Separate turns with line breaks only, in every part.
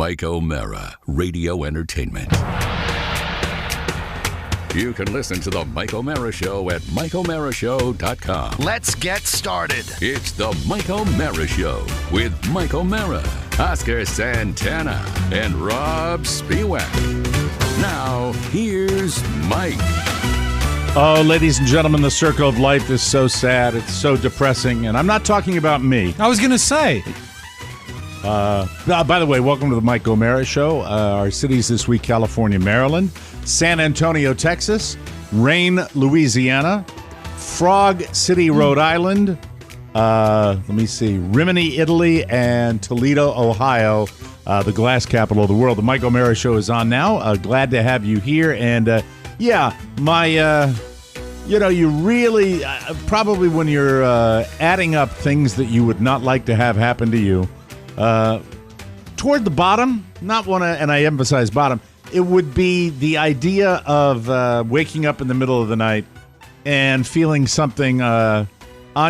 Mike O'Mara, Radio Entertainment. You can listen to The Mike O'Mara Show at MikeO'MaraShow.com.
Let's get started.
It's The Mike O'Mara Show with Mike O'Mara, Oscar Santana, and Robb Spiewak. Now, here's Mike.
Oh, ladies and gentlemen, the circle of life is so sad. It's so depressing. And I'm not talking about me.
I was going to say.
By the way, welcome to the Mike O'Mara Show. Our cities this week, California, Maryland, San Antonio, Texas, Rain, Louisiana, Frog City, Rhode Island, Rimini, Italy, and Toledo, Ohio, the glass capital of the world. The Mike O'Mara Show is on now. Glad to have you here. And, you really, probably when you're adding up things that you would not like to have happen to you, toward the bottom, and I emphasize bottom, it would be the idea of waking up in the middle of the night and feeling something on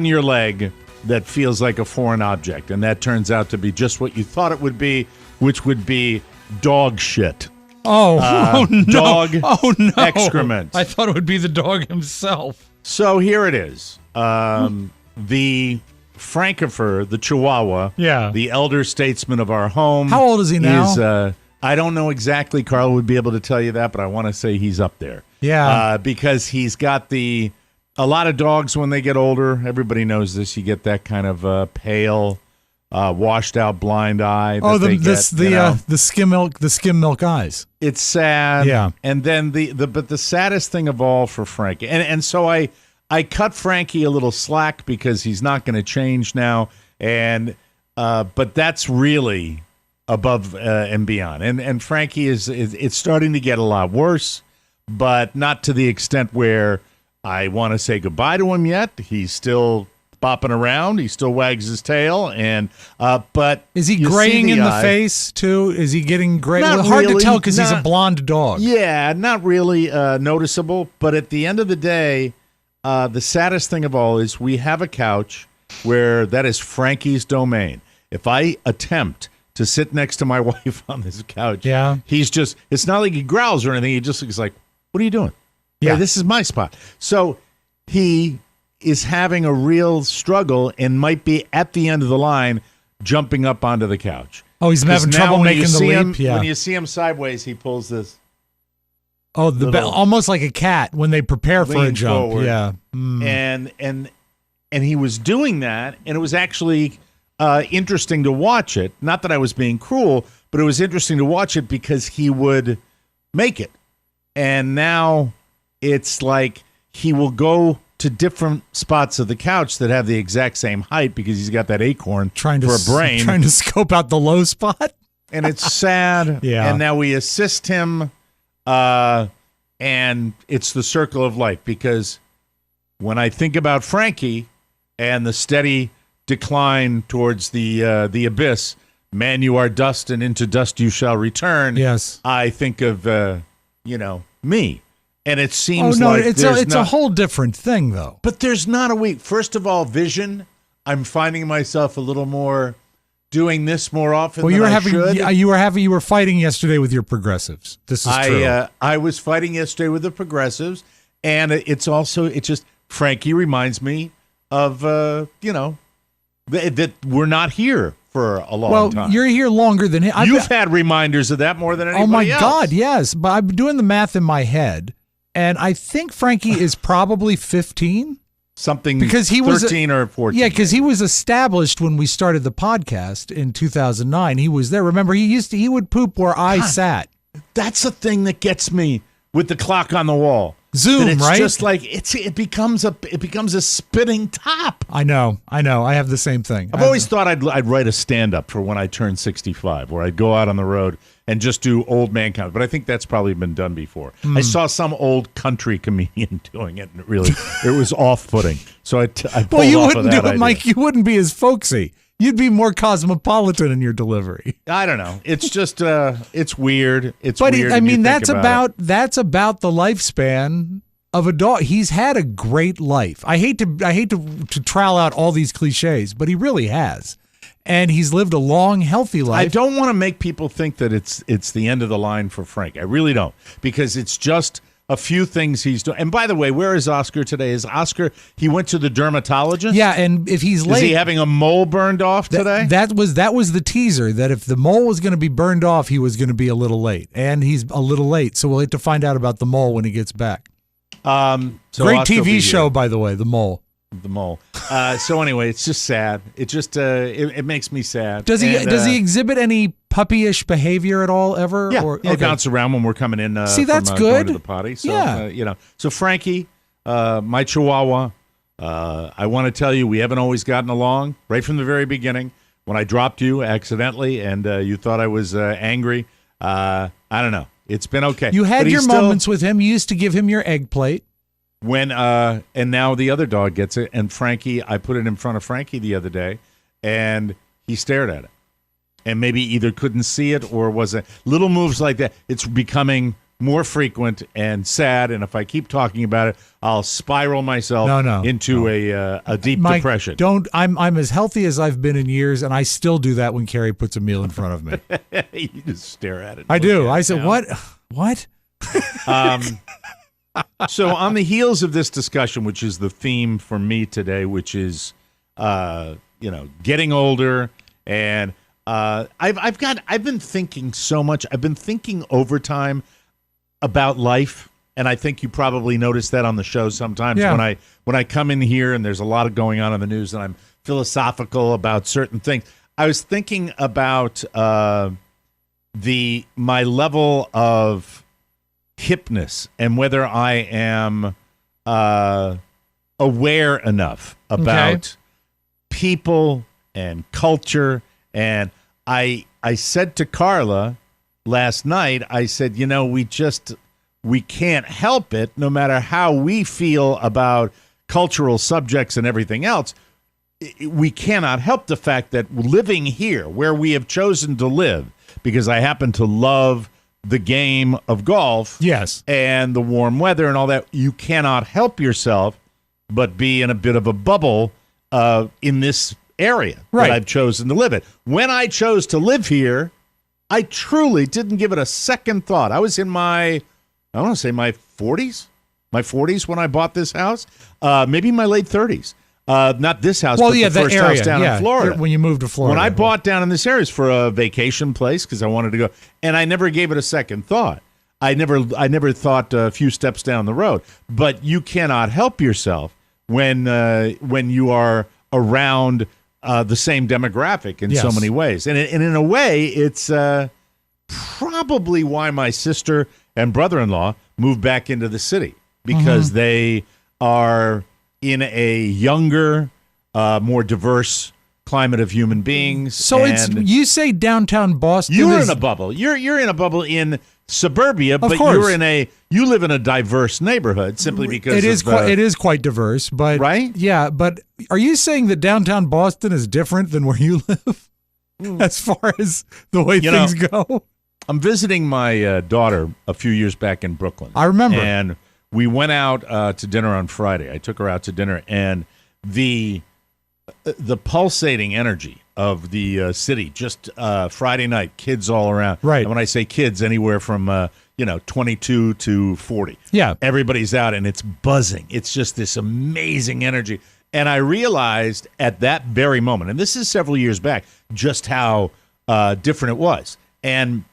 your leg that feels like a foreign object. And that turns out to be just what you thought it would be, which would be dog shit.
Oh no.
Dog
no.
excrement.
I thought it would be the dog himself.
So here it is. The Frankifer, the Chihuahua, the elder statesman of our home.
How old is he now?
I don't know exactly. Carl would be able to tell you that, but I want to say he's up there.
Yeah.
Because he's got a lot of dogs when they get older. Everybody knows this. You get that kind of pale, washed out blind eye.
The skim milk eyes.
It's sad.
Yeah.
And then the saddest thing of all for Frankie, and so I cut Frankie a little slack because he's not going to change now, but that's really above and beyond. And Frankie it's starting to get a lot worse, but not to the extent where I want to say goodbye to him yet. He's still bopping around. He still wags his tail, but
is he graying in the face too? Is he getting gray?
Not
hard
really,
to tell because he's a blonde dog.
Yeah, not really noticeable. But at the end of the day, the saddest thing of all is we have a couch where that is Frankie's domain. If I attempt to sit next to my wife on this couch, it's not like he growls or anything. He just looks like, what are you doing? Yeah, hey, this is my spot. So he is having a real struggle and might be at the end of the line jumping up onto the couch.
Oh, he's having trouble making the leap.
When you see him sideways, he pulls this.
Oh, almost like a cat when they prepare for a jump.
Forward.
Yeah.
And he was doing that, and it was actually interesting to watch it. Not that I was being cruel, but it was interesting to watch it because he would make it. And now it's like he will go to different spots of the couch that have the exact same height because he's got that acorn for a brain.
Trying to scope out the low spot.
And it's sad.
Yeah.
And now we assist him, and it's the circle of life because when I think about Frankie and the steady decline towards the abyss, man, you are dust, and into dust you shall return.
Yes.
I think of, me. And it seems
it's a whole different thing, though.
But there's not a week. First of all, vision. I'm finding myself a little more doing this more often than I should.
You were fighting yesterday with your progressives. This is true.
I was fighting yesterday with the progressives, and Frankie reminds me of, that we're not here for a long time.
Well, you're here longer than him.
You've had reminders of that more than anybody else.
Oh, my God, yes. But I'm doing the math in my head, and I think Frankie is probably 15.
Something
because he
13 or 14.
Yeah, because he was established when we started the podcast in 2009. He was there. Remember, he would poop where I sat.
That's the thing that gets me with the clock on the wall.
Zoom,
it's
right?
Just like it becomes a spinning top.
I know. I have the same thing.
I've always thought I'd write a stand-up for when I turn 65, where I'd go out on the road and just do old man comedy. But I think that's probably been done before. I saw some old country comedian doing it, and it was off-putting. So I pulled
you
off
wouldn't
of that
do it,
idea.
Mike. You wouldn't be as folksy. You'd be more cosmopolitan in your delivery.
I don't know. It's just it's weird. It's
but
weird.
I mean, that's about the lifespan of a dog. He's had a great life. I hate to trowel out all these cliches, but he really has. and he's lived a long, healthy life.
I don't want to make people think that it's the end of the line for Frank. I really don't, because it's just a few things he's doing. And by the way, where is Oscar today? Is Oscar, he went to the dermatologist?
Yeah, and if he's late...
Is he having a mole burned off today?
That was the teaser, that if the mole was going to be burned off, he was going to be a little late. And he's a little late, so we'll have to find out about the mole when he gets back.
So
Great
Oscar
TV show, by the way, The Mole.
The Mole. So anyway, it's just sad. It just it makes me sad.
Does he exhibit any puppyish behavior at all ever?
Yeah, he bounce around when we're coming in.
See, that's
from,
good.
Going to the potty. So,
yeah.
So Frankie, my Chihuahua, I want to tell you, we haven't always gotten along right from the very beginning. When I dropped you accidentally and you thought I was angry, I don't know. It's been okay.
You had your moments with him. You used to give him your egg plate.
And now the other dog gets it, and Frankie, I put it in front of Frankie the other day, and he stared at it, and maybe either couldn't see it or wasn't. Little moves like that, it's becoming more frequent and sad, and if I keep talking about it, I'll spiral myself into a deep depression.
I'm as healthy as I've been in years, and I still do that when Carrie puts a meal in front of me.
You just stare at it.
I do. I said, what?
So on the heels of this discussion, which is the theme for me today, which is, getting older, and I've been thinking so much. I've been thinking overtime about life, and I think you probably noticed that on the show sometimes when I come in here and there's a lot of going on in the news and I'm philosophical about certain things. I was thinking about my level of hipness and whether I am aware enough about people and culture. And I said to Carla last night, I said, we can't help it, no matter how we feel about cultural subjects and everything else. We cannot help the fact that living here, where we have chosen to live, because I happen to love the game of golf,
yes,
and the warm weather and all that, you cannot help yourself but be in a bit of a bubble in this area that I've chosen to live in. When I chose to live here, I truly didn't give it a second thought. I was in my 40s when I bought this house, maybe my late 30s. Not this house, but the first
area,
house down in Florida.
When you moved to Florida.
When I bought down in this area, it was for a vacation place because I wanted to go, and I never gave it a second thought. I never thought a few steps down the road. But you cannot help yourself when you are around the same demographic in so many ways. And in a way, it's probably why my sister and brother-in-law moved back into the city, because they are in a younger, more diverse climate of human beings.
So you say downtown Boston.
You're in a bubble. You're in a bubble in suburbia, but you live in a diverse neighborhood simply because
it is quite diverse. But
right,
yeah. But are you saying that downtown Boston is different than where you live, as far as the way things go?
I'm visiting my daughter a few years back in Brooklyn.
I remember,
and we went out to dinner on Friday. I took her out to dinner, and the pulsating energy of the city, just Friday night, kids all around.
Right.
And when I say kids, anywhere from 22 to 40.
Yeah.
Everybody's out, and it's buzzing. It's just this amazing energy. And I realized at that very moment, and this is several years back, just how different it was. And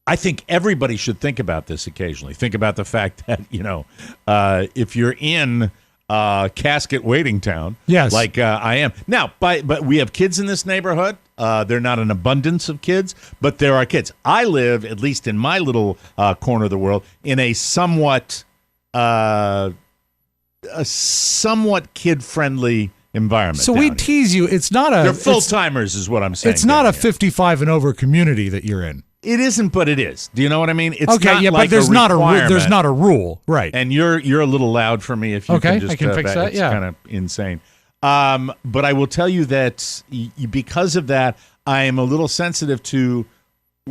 I think everybody should think about this occasionally. Think about the fact that, if you're in casket waiting town,
yes,
like I am. Now, but we have kids in this neighborhood. They're not an abundance of kids, but there are kids. I live, at least in my little corner of the world, in a somewhat kid-friendly environment.
So we tease you. It's not
they're full-timers is what I'm saying.
It's not a 55 and over community that you're in.
It isn't, but it is. Do you know what I mean? It's
okay,
not
yeah,
like
but there's not a rule, right?
And you're a little loud for me. If you can just
I can fix that.
It's kind of insane. But I will tell you that because of that, I am a little sensitive to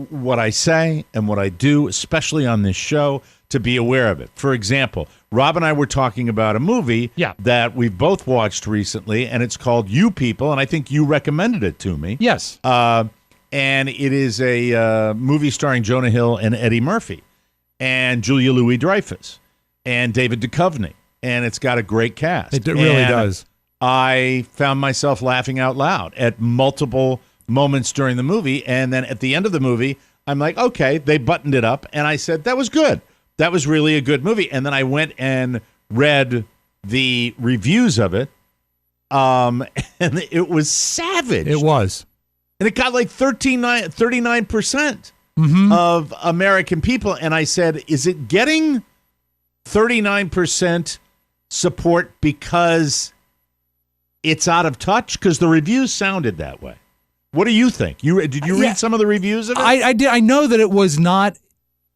what I say and what I do, especially on this show, to be aware of it. For example, Rob and I were talking about a movie that we've both watched recently, and it's called You People, and I think you recommended it to me.
Yes.
And it is a movie starring Jonah Hill and Eddie Murphy and Julia Louis-Dreyfus and David Duchovny, and it's got a great cast.
It really does.
I found myself laughing out loud at multiple moments during the movie, and then at the end of the movie, I'm like, okay, they buttoned it up, and I said, that was good. That was really a good movie. And then I went and read the reviews of it, and it was savage.
It was.
And it got like 39% of American people. And I said, is it getting 39% support because it's out of touch? Because the reviews sounded that way. What do you think? Did you read some of the reviews of it?
I did. I know that it was not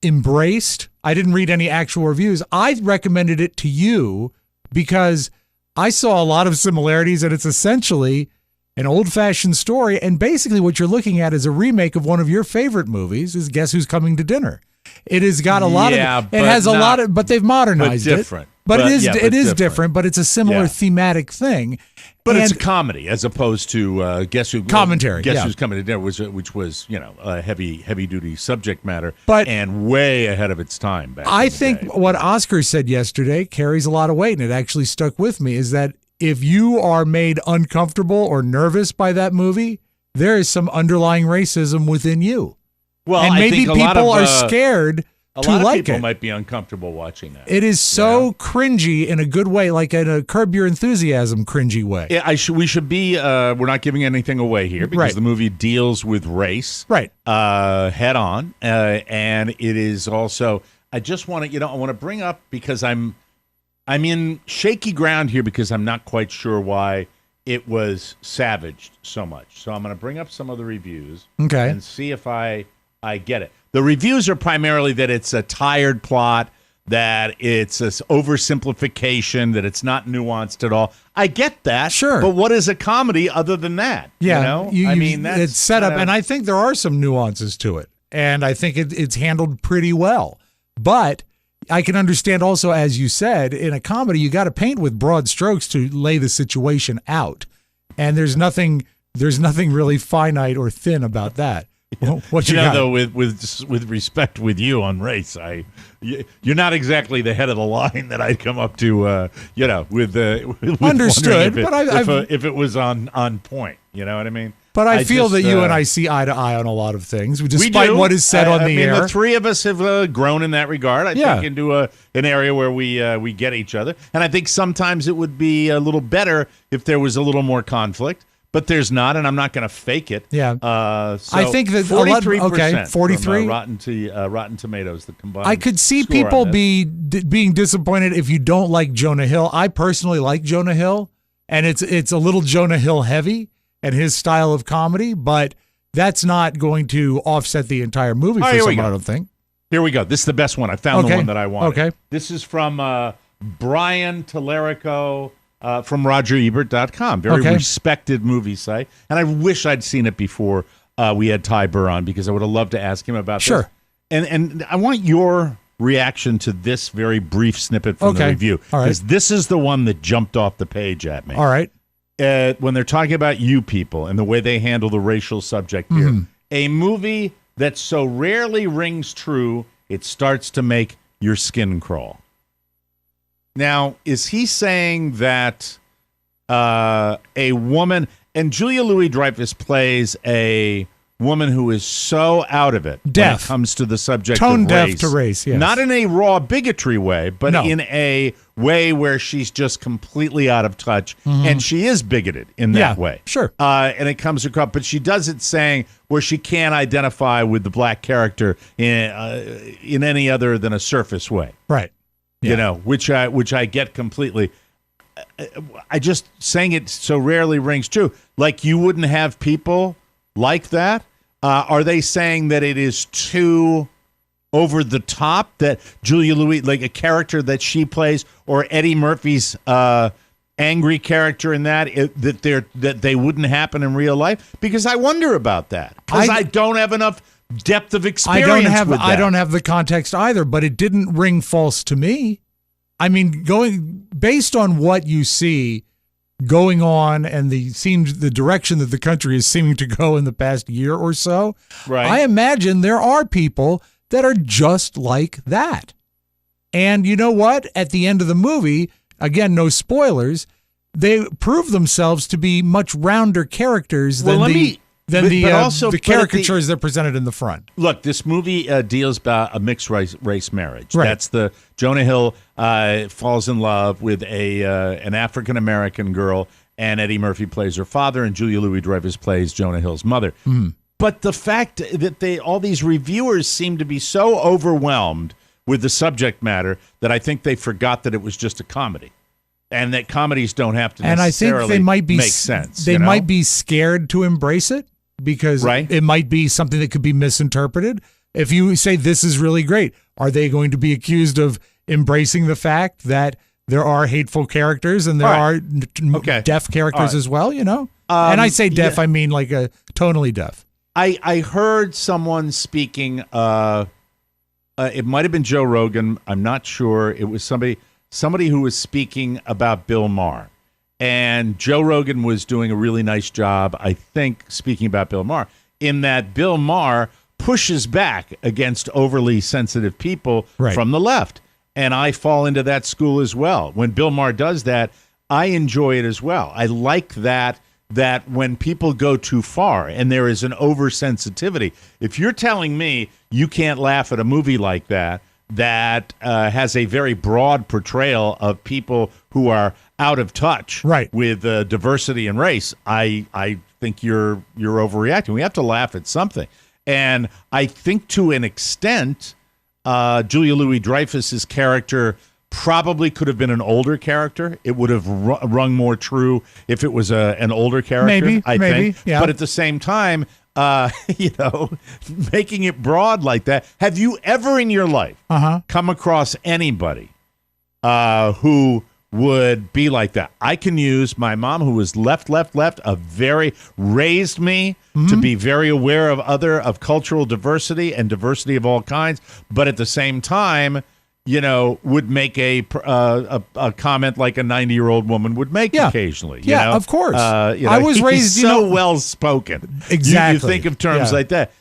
embraced. I didn't read any actual reviews. I recommended it to you because I saw a lot of similarities, and it's essentially an old-fashioned story. And basically what you're looking at is a remake of one of your favorite movies, is Guess Who's Coming to Dinner. It has got a lot of, it has a lot of, but they've modernized it. But it is different, but it's a similar thematic thing.
But it's a comedy as opposed to Guess Who's Coming to Dinner, which was a heavy duty subject matter, and way ahead of its time.
I think what Oscar said yesterday carries a lot of weight, and it actually stuck with me. Is that if you are made uncomfortable or nervous by that movie, there is some underlying racism within you.
Well,
and maybe people are scared.
A lot of people might be uncomfortable watching that.
It is so cringy in a good way, like in a Curb Your Enthusiasm cringy way.
We should be. We're not giving anything away here because the movie deals with race, head on, and it is also. I just want to, I want to bring up because I'm in shaky ground here because I'm not quite sure why it was savaged so much. So I'm going to bring up some of the reviews, and see if I get it. The reviews are primarily that it's a tired plot, that it's an oversimplification, that it's not nuanced at all. I get that.
Sure.
But what is a comedy other than that?
Yeah. It's set up, and I think there are some nuances to it. And I think it's handled pretty well. But I can understand also, as you said, in a comedy, you got to paint with broad strokes to lay the situation out. And there's nothing really finite or thin about that. What you got?
Though, with respect with you on race, you're not exactly the head of the line that I'd come up to, with
understood.
If it was on point, you know what I mean.
But I feel that you and I see eye to eye on a lot of things, despite what is said on the air.
The three of us have grown in that regard. I think into an area where we get each other, and I think sometimes it would be a little better if there was a little more conflict. But there's not, and I'm not going to fake it.
Yeah.
So
I think that
43%.
43.
Rotten Tomatoes, the combined.
I could see people being disappointed if you don't like Jonah Hill. I personally like Jonah Hill, and it's a little Jonah Hill heavy and his style of comedy, but that's not going to offset the entire movie for someone, I don't think.
Here we go. This is the best one. I found the one that I wanted.
Okay.
This is from Brian Tallarico. From RogerEbert.com, very respected movie site. And I wish I'd seen it before we had Ty Burr on because I would have loved to ask him about this. And I want your reaction to this very brief snippet from the review. Because this is the one that jumped off the page at me.
All right.
When they're talking about You People and the way they handle the racial subject here. A movie that so rarely rings true, it starts to make your skin crawl. Now, is he saying that a woman, and Julia Louis-Dreyfus plays a woman who is so out of it when it comes to the subject of race.
Tone deaf to race, yes.
Not in a raw bigotry way, but in a way where she's just completely out of touch, and she is bigoted in that way.
Sure.
And it comes across, but she does it saying where she can't identify with the black character in any other than a surface way.
Right.
Yeah. Which I get completely. I just saying it so rarely rings true. Like you wouldn't have people like that. Are they saying that it is too over the top that Julia Louis, like a character that she plays, or Eddie Murphy's angry character in that they wouldn't happen in real life? Because I wonder about that. Because I don't have enough depth of experience with that.
I don't have the context either, but it didn't ring false to me. I mean, based on what you see going on and the direction that the country is seeming to go in the past year or so,
right.
I imagine there are people that are just like that. And you know what? At the end of the movie, again, no spoilers, they prove themselves to be much rounder characters than the caricatures that are presented in the front.
Look, this movie deals about a mixed race marriage.
Right.
That's the Jonah Hill falls in love with an African American girl, and Eddie Murphy plays her father, and Julia Louis-Dreyfus plays Jonah Hill's mother. But the fact that all these reviewers seem to be so overwhelmed with the subject matter that I think they forgot that it was just a comedy, and that comedies don't have to necessarily
and I think they might be,
make sense.
They might be scared to embrace it because it might be something that could be misinterpreted. If you say this is really great, are they going to be accused of embracing the fact that there are hateful characters and there are deaf characters as well? You know, and I say deaf, I mean like a tonally deaf.
I heard someone speaking. It might have been Joe Rogan. I'm not sure. It was somebody who was speaking about Bill Maher. And Joe Rogan was doing a really nice job, I think, speaking about Bill Maher, in that Bill Maher pushes back against overly sensitive people from the left. And I fall into that school as well. When Bill Maher does that, I enjoy it as well. I like that when people go too far and there is an oversensitivity. If you're telling me you can't laugh at a movie like that has a very broad portrayal of people who are out of touch with diversity and race, I think you're overreacting. We have to laugh at something. And I think to an extent, Julia Louis-Dreyfus's character probably could have been an older character. It would have rung more true if it was an older character, I think.
Yeah.
But at the same time, making it broad like that. Have you ever in your life come across anybody who would be like that? I can use my mom, who was left, raised me to be very aware of cultural diversity and diversity of all kinds, but at the same time, would make a comment like a 90-year-old woman would make occasionally.
Of course. I was raised
so well spoken.
Exactly.
You think of terms like that.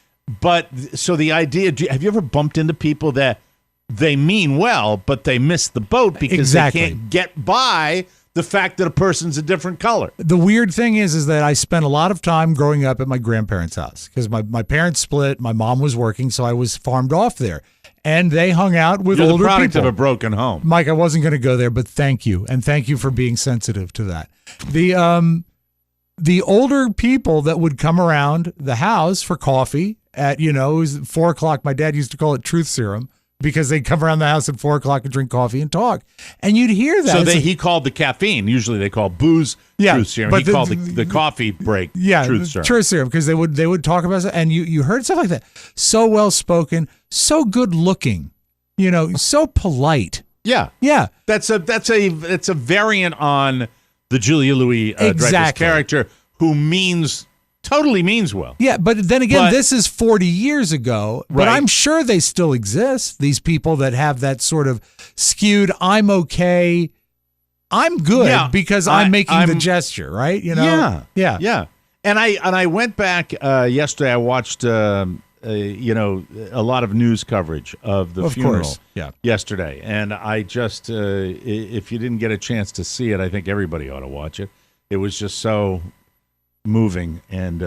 But so the idea, have you ever bumped into people that they mean well, but they miss the boat because they can't get by the fact that a person's a different color?
The weird thing is that I spent a lot of time growing up at my grandparents' house because my parents split. My mom was working, so I was farmed off there. And they hung out with older people. You're the product
of a broken home.
Mike, I wasn't going to go there, but thank you. And thank you for being sensitive to that. The older people that would come around the house for coffee at, it was 4 o'clock. My dad used to call it truth serum because they'd come around the house at 4 o'clock and drink coffee and talk. And you'd hear that.
So he called the caffeine. Usually they call booze truth serum. But he called the coffee break truth serum.
Truth serum, because they would talk about it. And you heard stuff like that. So well spoken, so good looking, so polite.
Yeah.
Yeah.
That's a variant on the Julia Louis-Dreyfus character who totally means well.
Yeah, but then again, this is 40 years ago, but I'm sure they still exist, these people that have that sort of skewed, I'm okay, I'm good because I'm making the gesture, right?
Yeah. And I went back yesterday, I watched a lot of news coverage of the funeral yesterday, and I just, if you didn't get a chance to see it, I think everybody ought to watch it. It was just so moving and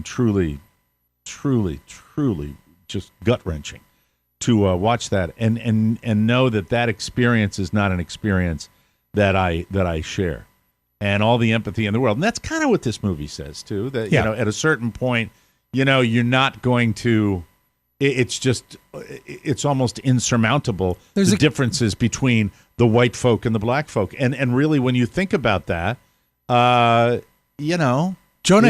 truly just gut-wrenching to watch that and know that experience is not an experience that I share, and all the empathy in the world. And that's kind of what this movie says too, that at a certain point, you're not going to, it's almost insurmountable, the differences between the white folk and the black folk. And really, when you think about that,
Jonah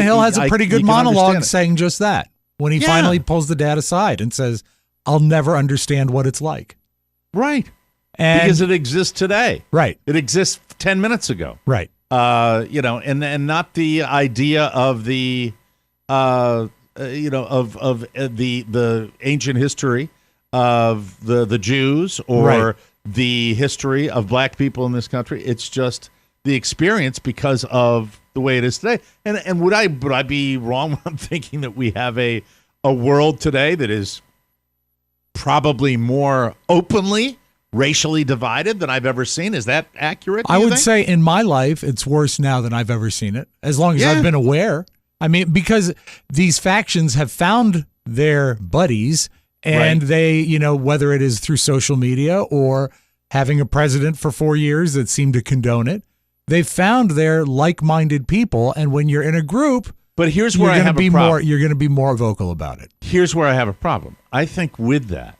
Hill has a pretty good monologue saying just that when he finally pulls the dad aside and says, I'll never understand what it's like.
Right. Because it exists today.
Right.
It exists 10 minutes ago.
Right.
And not the idea of the the ancient history of the Jews or the history of black people in this country. It's just the experience because of the way it is today. And would I be wrong when I'm thinking that we have a world today that is probably more openly racially divided than I've ever seen? Is that accurate?
I would say in my life, it's worse now than I've ever seen it, as long as I've been aware. I mean, because these factions have found their buddies, and they, whether it is through social media or having a president for 4 years that seemed to condone it, they've found their like-minded people. And when you're in a group,
but here's where I have a problem.
You're going to be more vocal about it.
Here's where I have a problem. I think with that,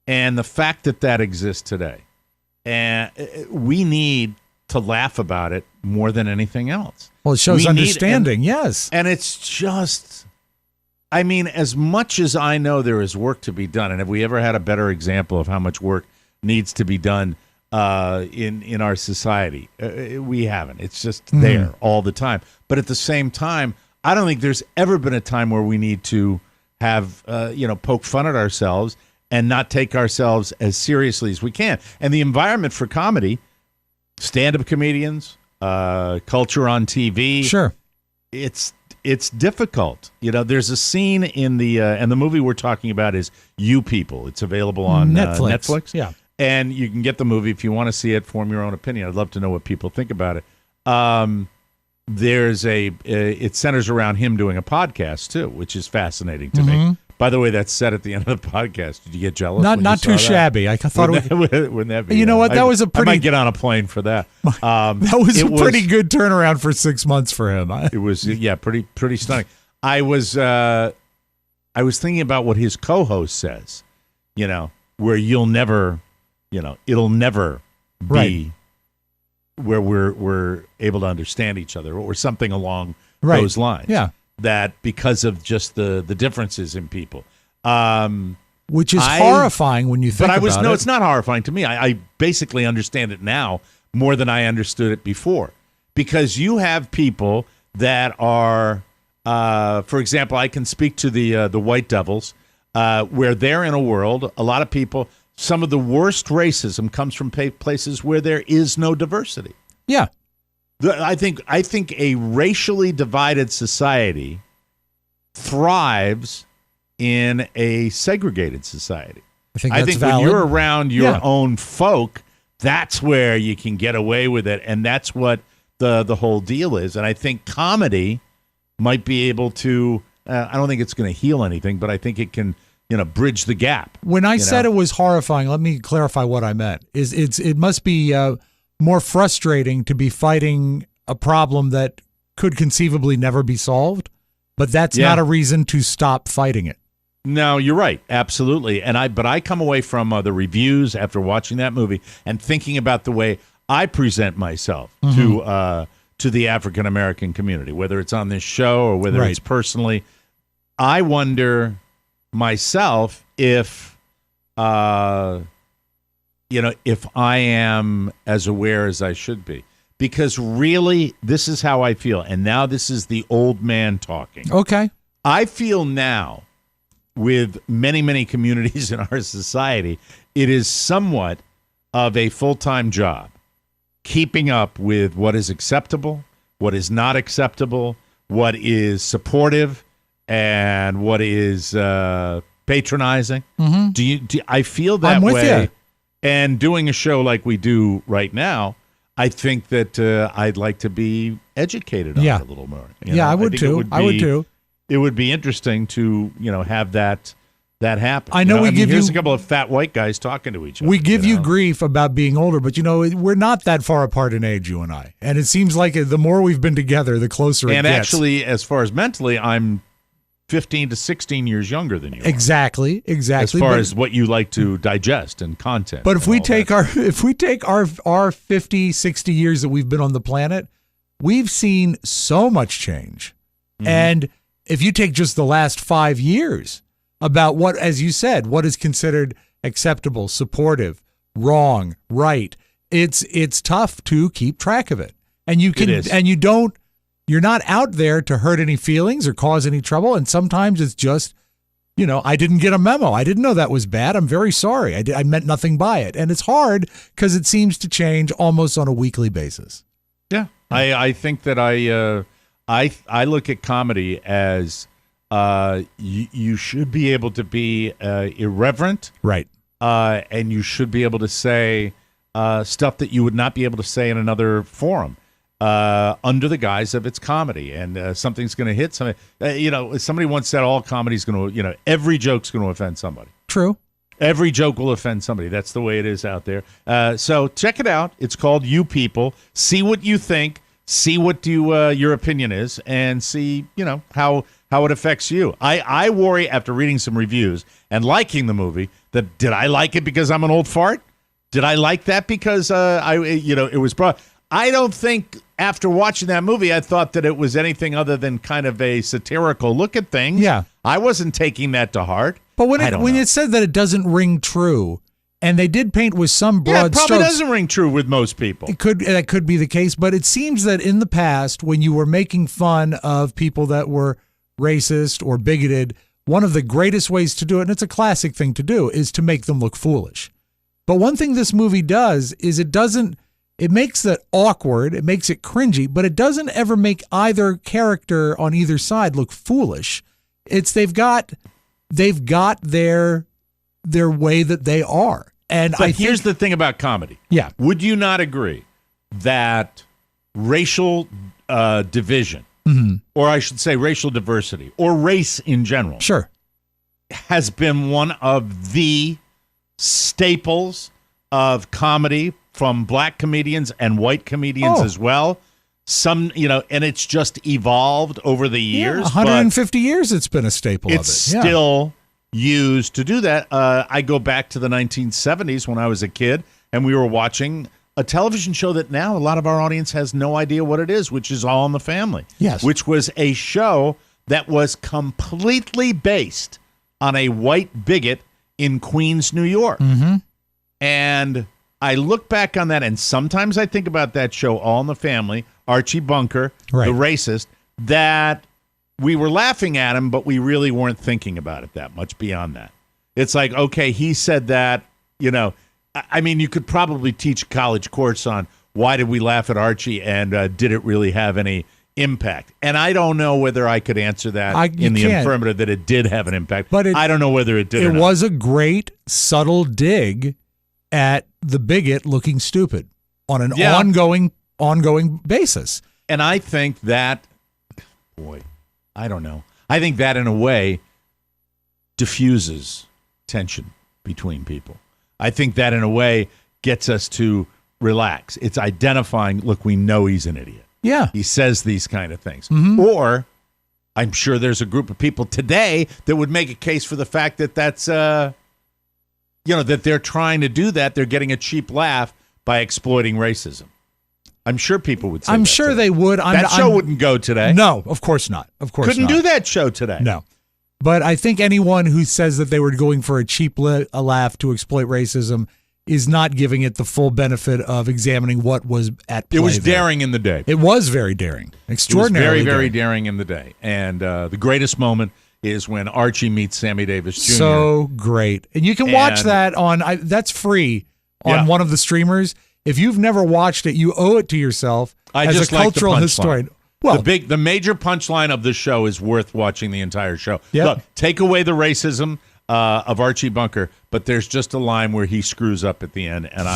and the fact that exists today, and we need to laugh about it more than anything else.
Well, it shows understanding, yes.
And it's just, I mean, as much as I know there is work to be done, and have we ever had a better example of how much work needs to be done in our society? We haven't. It's just there all the time. But at the same time, I don't think there's ever been a time where we need to have, poke fun at ourselves and not take ourselves as seriously as we can. And the environment for comedy, stand-up comedians, culture on TV,
sure,
it's difficult. There's a scene in the and the movie we're talking about is You People. It's available on Netflix.
Yeah,
and you can get the movie if you want to see it. Form your own opinion. I'd love to know what people think about it. There's it centers around him doing a podcast too, which is fascinating to me. By the way, that's said at the end of the podcast. Did you get jealous?
Not too shabby. I thought
wouldn't that be?
You know what? That was a pretty.
I might get on a plane for that.
That was a pretty good turnaround for 6 months for him.
It was pretty stunning. I was thinking about what his co-host says. Where you'll never, it'll never be where we're able to understand each other or something along those lines.
Yeah.
That because of just the differences in people.
Which is horrifying when you think about it.
No, it's not horrifying to me. I basically understand it now more than I understood it before. Because you have people that are, for example, I can speak to the White Devils, where they're in a world, a lot of people, some of the worst racism comes from places where there is no diversity.
Yeah.
I think a racially divided society thrives in a segregated society.
I think
when you're around your own folk, that's where you can get away with it, and that's what the whole deal is. And I think comedy might be able to. I don't think it's going to heal anything, but I think it can, bridge the gap.
When I said it was horrifying, let me clarify what I meant. It must be more frustrating to be fighting a problem that could conceivably never be solved, but that's not a reason to stop fighting it.
No, you're right. Absolutely. But I come away from the reviews after watching that movie and thinking about the way I present myself to the African American community, whether it's on this show or whether it's personally. I wonder myself if if I am as aware as I should be. Because really, this is how I feel. And now this is the old man talking.
Okay.
I feel now, with many, many communities in our society, it is somewhat of a full-time job, keeping up with what is acceptable, what is not acceptable, what is supportive, and what is patronizing. I feel that
I'm with
way.
You.
And doing a show like we do right now, I think that I'd like to be educated on it a little more.
I would too. I would too.
It would be interesting to have that happen.
I know
here's a couple of fat white guys talking to each other.
We give you grief about being older, but we're not that far apart in age, you and I. And it seems like the more we've been together, the closer it gets.
And actually, as far as mentally, I'm 15 to 16 years younger than you.
Exactly.
As far as what you like to digest and content.
But if we take our 50, 60 years that we've been on the planet, we've seen so much change. And if you take just the last 5 years about what, as you said, what is considered acceptable, supportive, wrong, right, it's tough to keep track of it. And you can, and you don't You're not out there to hurt any feelings or cause any trouble. And sometimes it's just, I didn't get a memo. I didn't know that was bad. I'm very sorry. I meant nothing by it. And it's hard because it seems to change almost on a weekly basis.
Yeah. I think that I look at comedy as you should be able to be irreverent.
Right.
And you should be able to say stuff that you would not be able to say in another forum under the guise of it's comedy, and something's going to hit somebody. Somebody once said all comedy's going to, every joke's going to offend somebody.
True.
Every joke will offend somebody. That's the way it is out there. So check it out. It's called You People. See what you think. See what your opinion is, and see how it affects you. I worry after reading some reviews and liking the movie that did I like it because I'm an old fart? Did I like that because it was brought? I don't think after watching that movie I thought that it was anything other than kind of a satirical look at things.
Yeah,
I wasn't taking that to heart.
But when it said that it doesn't ring true, and they did paint with some broad
strokes. Yeah, it probably
strokes,
doesn't ring true with most people.
That could be the case, but it seems that in the past, when you were making fun of people that were racist or bigoted, one of the greatest ways to do it, and it's a classic thing to do, is to make them look foolish. But one thing this movie does is it makes it awkward, it makes it cringy, but it doesn't ever make either character on either side look foolish. They've got their way that they are. And
here's the thing about comedy.
Yeah.
Would you not agree that racial division, or I should say racial diversity, or race in general,
sure,
has been one of the staples of comedy from black comedians and white comedians as well? And it's just evolved over the years.
150 years it's been a staple of it.
It's still used to do that. I go back to the 1970s when I was a kid, and we were watching a television show that now a lot of our audience has no idea what it is, which is All in the Family.
Yes.
Which was a show that was completely based on a white bigot in Queens, New York.
Mm-hmm.
And I look back on that, and sometimes I think about that show, All in the Family, Archie Bunker,
right,
the racist, that we were laughing at him, but we really weren't thinking about it that much beyond that. It's like, okay, he said that, I mean, you could probably teach a college course on why did we laugh at Archie, and did it really have any impact? And I don't know whether I could answer that in the affirmative that it did have an impact. But I don't know whether it did.
It was a great, subtle dig at the bigot looking stupid on an ongoing basis.
And I think that, I don't know. I think that in a way diffuses tension between people. I think that in a way gets us to relax. It's identifying, look, we know he's an idiot.
Yeah.
He says these kind of things.
Mm-hmm.
Or I'm sure there's a group of people today that would make a case for the fact that that's, that they're trying to do that. They're getting a cheap laugh by exploiting racism. I'm sure people would say
I'm
that
sure
today.
they would.
That show wouldn't go today.
No, of course not. Of course
Couldn't
not.
do that show today.
No. But I think anyone who says that they were going for a cheap laugh to exploit racism is not giving it the full benefit of examining what was at play.
It was daring in the day.
It was very daring. Extraordinarily
It was very, very daring in the day. And the greatest moment is when Archie meets Sammy Davis Jr.
So great. And you can watch that on, that's free on one of the streamers. If you've never watched it, you owe it to yourself as a cultural historian. Well,
the major punchline of the show is worth watching the entire show.
Yep.
Look, take away the racism of Archie Bunker, but there's just a line where he screws up at the end, and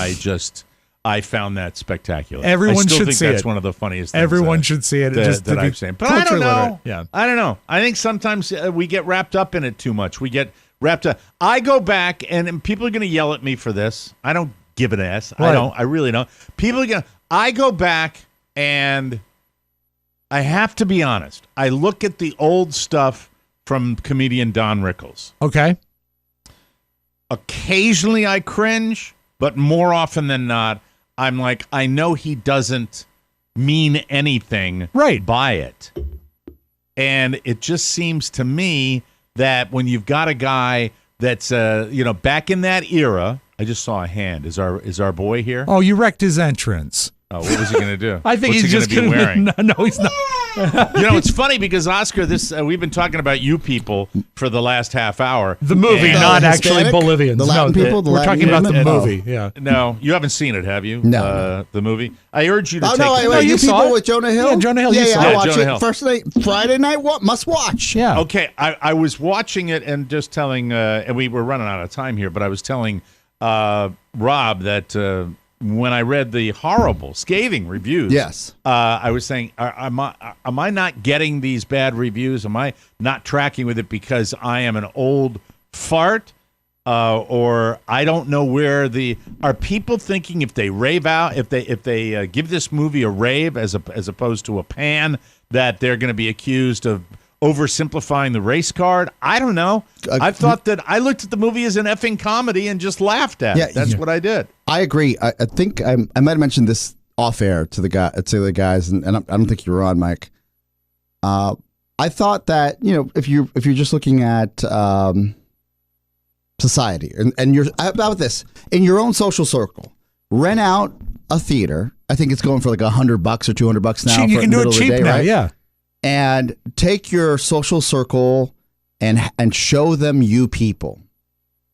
I found that spectacular.
Everyone should see it.
That's one of the funniest things.
Everyone should see it.
That I've seen. But I don't know.
Literate. Yeah.
I don't know. I think sometimes we get wrapped up in it too much. We get wrapped up. I go back, and people are going to yell at me for this. I don't give an ass.
Right.
I don't. I really don't. People are going to. I go back, and I have to be honest. I look at the old stuff from comedian Don Rickles.
Okay.
Occasionally I cringe, but more often than not, I'm like, I know he doesn't mean anything by it. And it just seems to me that when you've got a guy that's, back in that era, I just saw a hand. Is our boy here?
Oh, you wrecked his entrance.
Oh, what was he going to do?
I think
What's
he's
he
just
going to be wearing.
No, he's not.
It's funny because Oscar, we've been talking about you people for the last half hour.
The movie,
And-
not
Hispanic?
actually Bolivians.
The Latin people? The
We're
Latin
talking about the
movement?
movie. Yeah.
No, you haven't seen it, have you?
No.
The movie. I urge you to
Oh,
take
no,
it.
wait,
you
you
saw
people
it?
with Jonah Hill?
Yeah, Jonah Hill, you
Yeah,
saw
I
it.
watched
Jonah
it.
Hill.
First night, Friday night, must watch.
Yeah.
Okay, I was watching it and just telling, and we were running out of time here, but I was telling Robb that when I read the horrible, scathing reviews,
Yes.
I was saying, am I not getting these bad reviews? Am I not tracking with it because I am an old fart? Or I don't know where are people thinking if they rave out, if they give this movie a rave as opposed to a pan, that they're going to be accused of oversimplifying the race card? I don't know. I thought that I looked at the movie as an effing comedy and just laughed at it. That's what I did.
I agree. I think I might have mentioned this off air to the guys, and I don't think you were on, Mike. I thought that if you're just looking at society and you're about this in your own social circle, rent out a theater. I think it's going for like $100 or $200 now.
You
for
can
the
do it
middle of the
cheap
day,
now.
right?
Yeah.
And take your social circle and show them you people.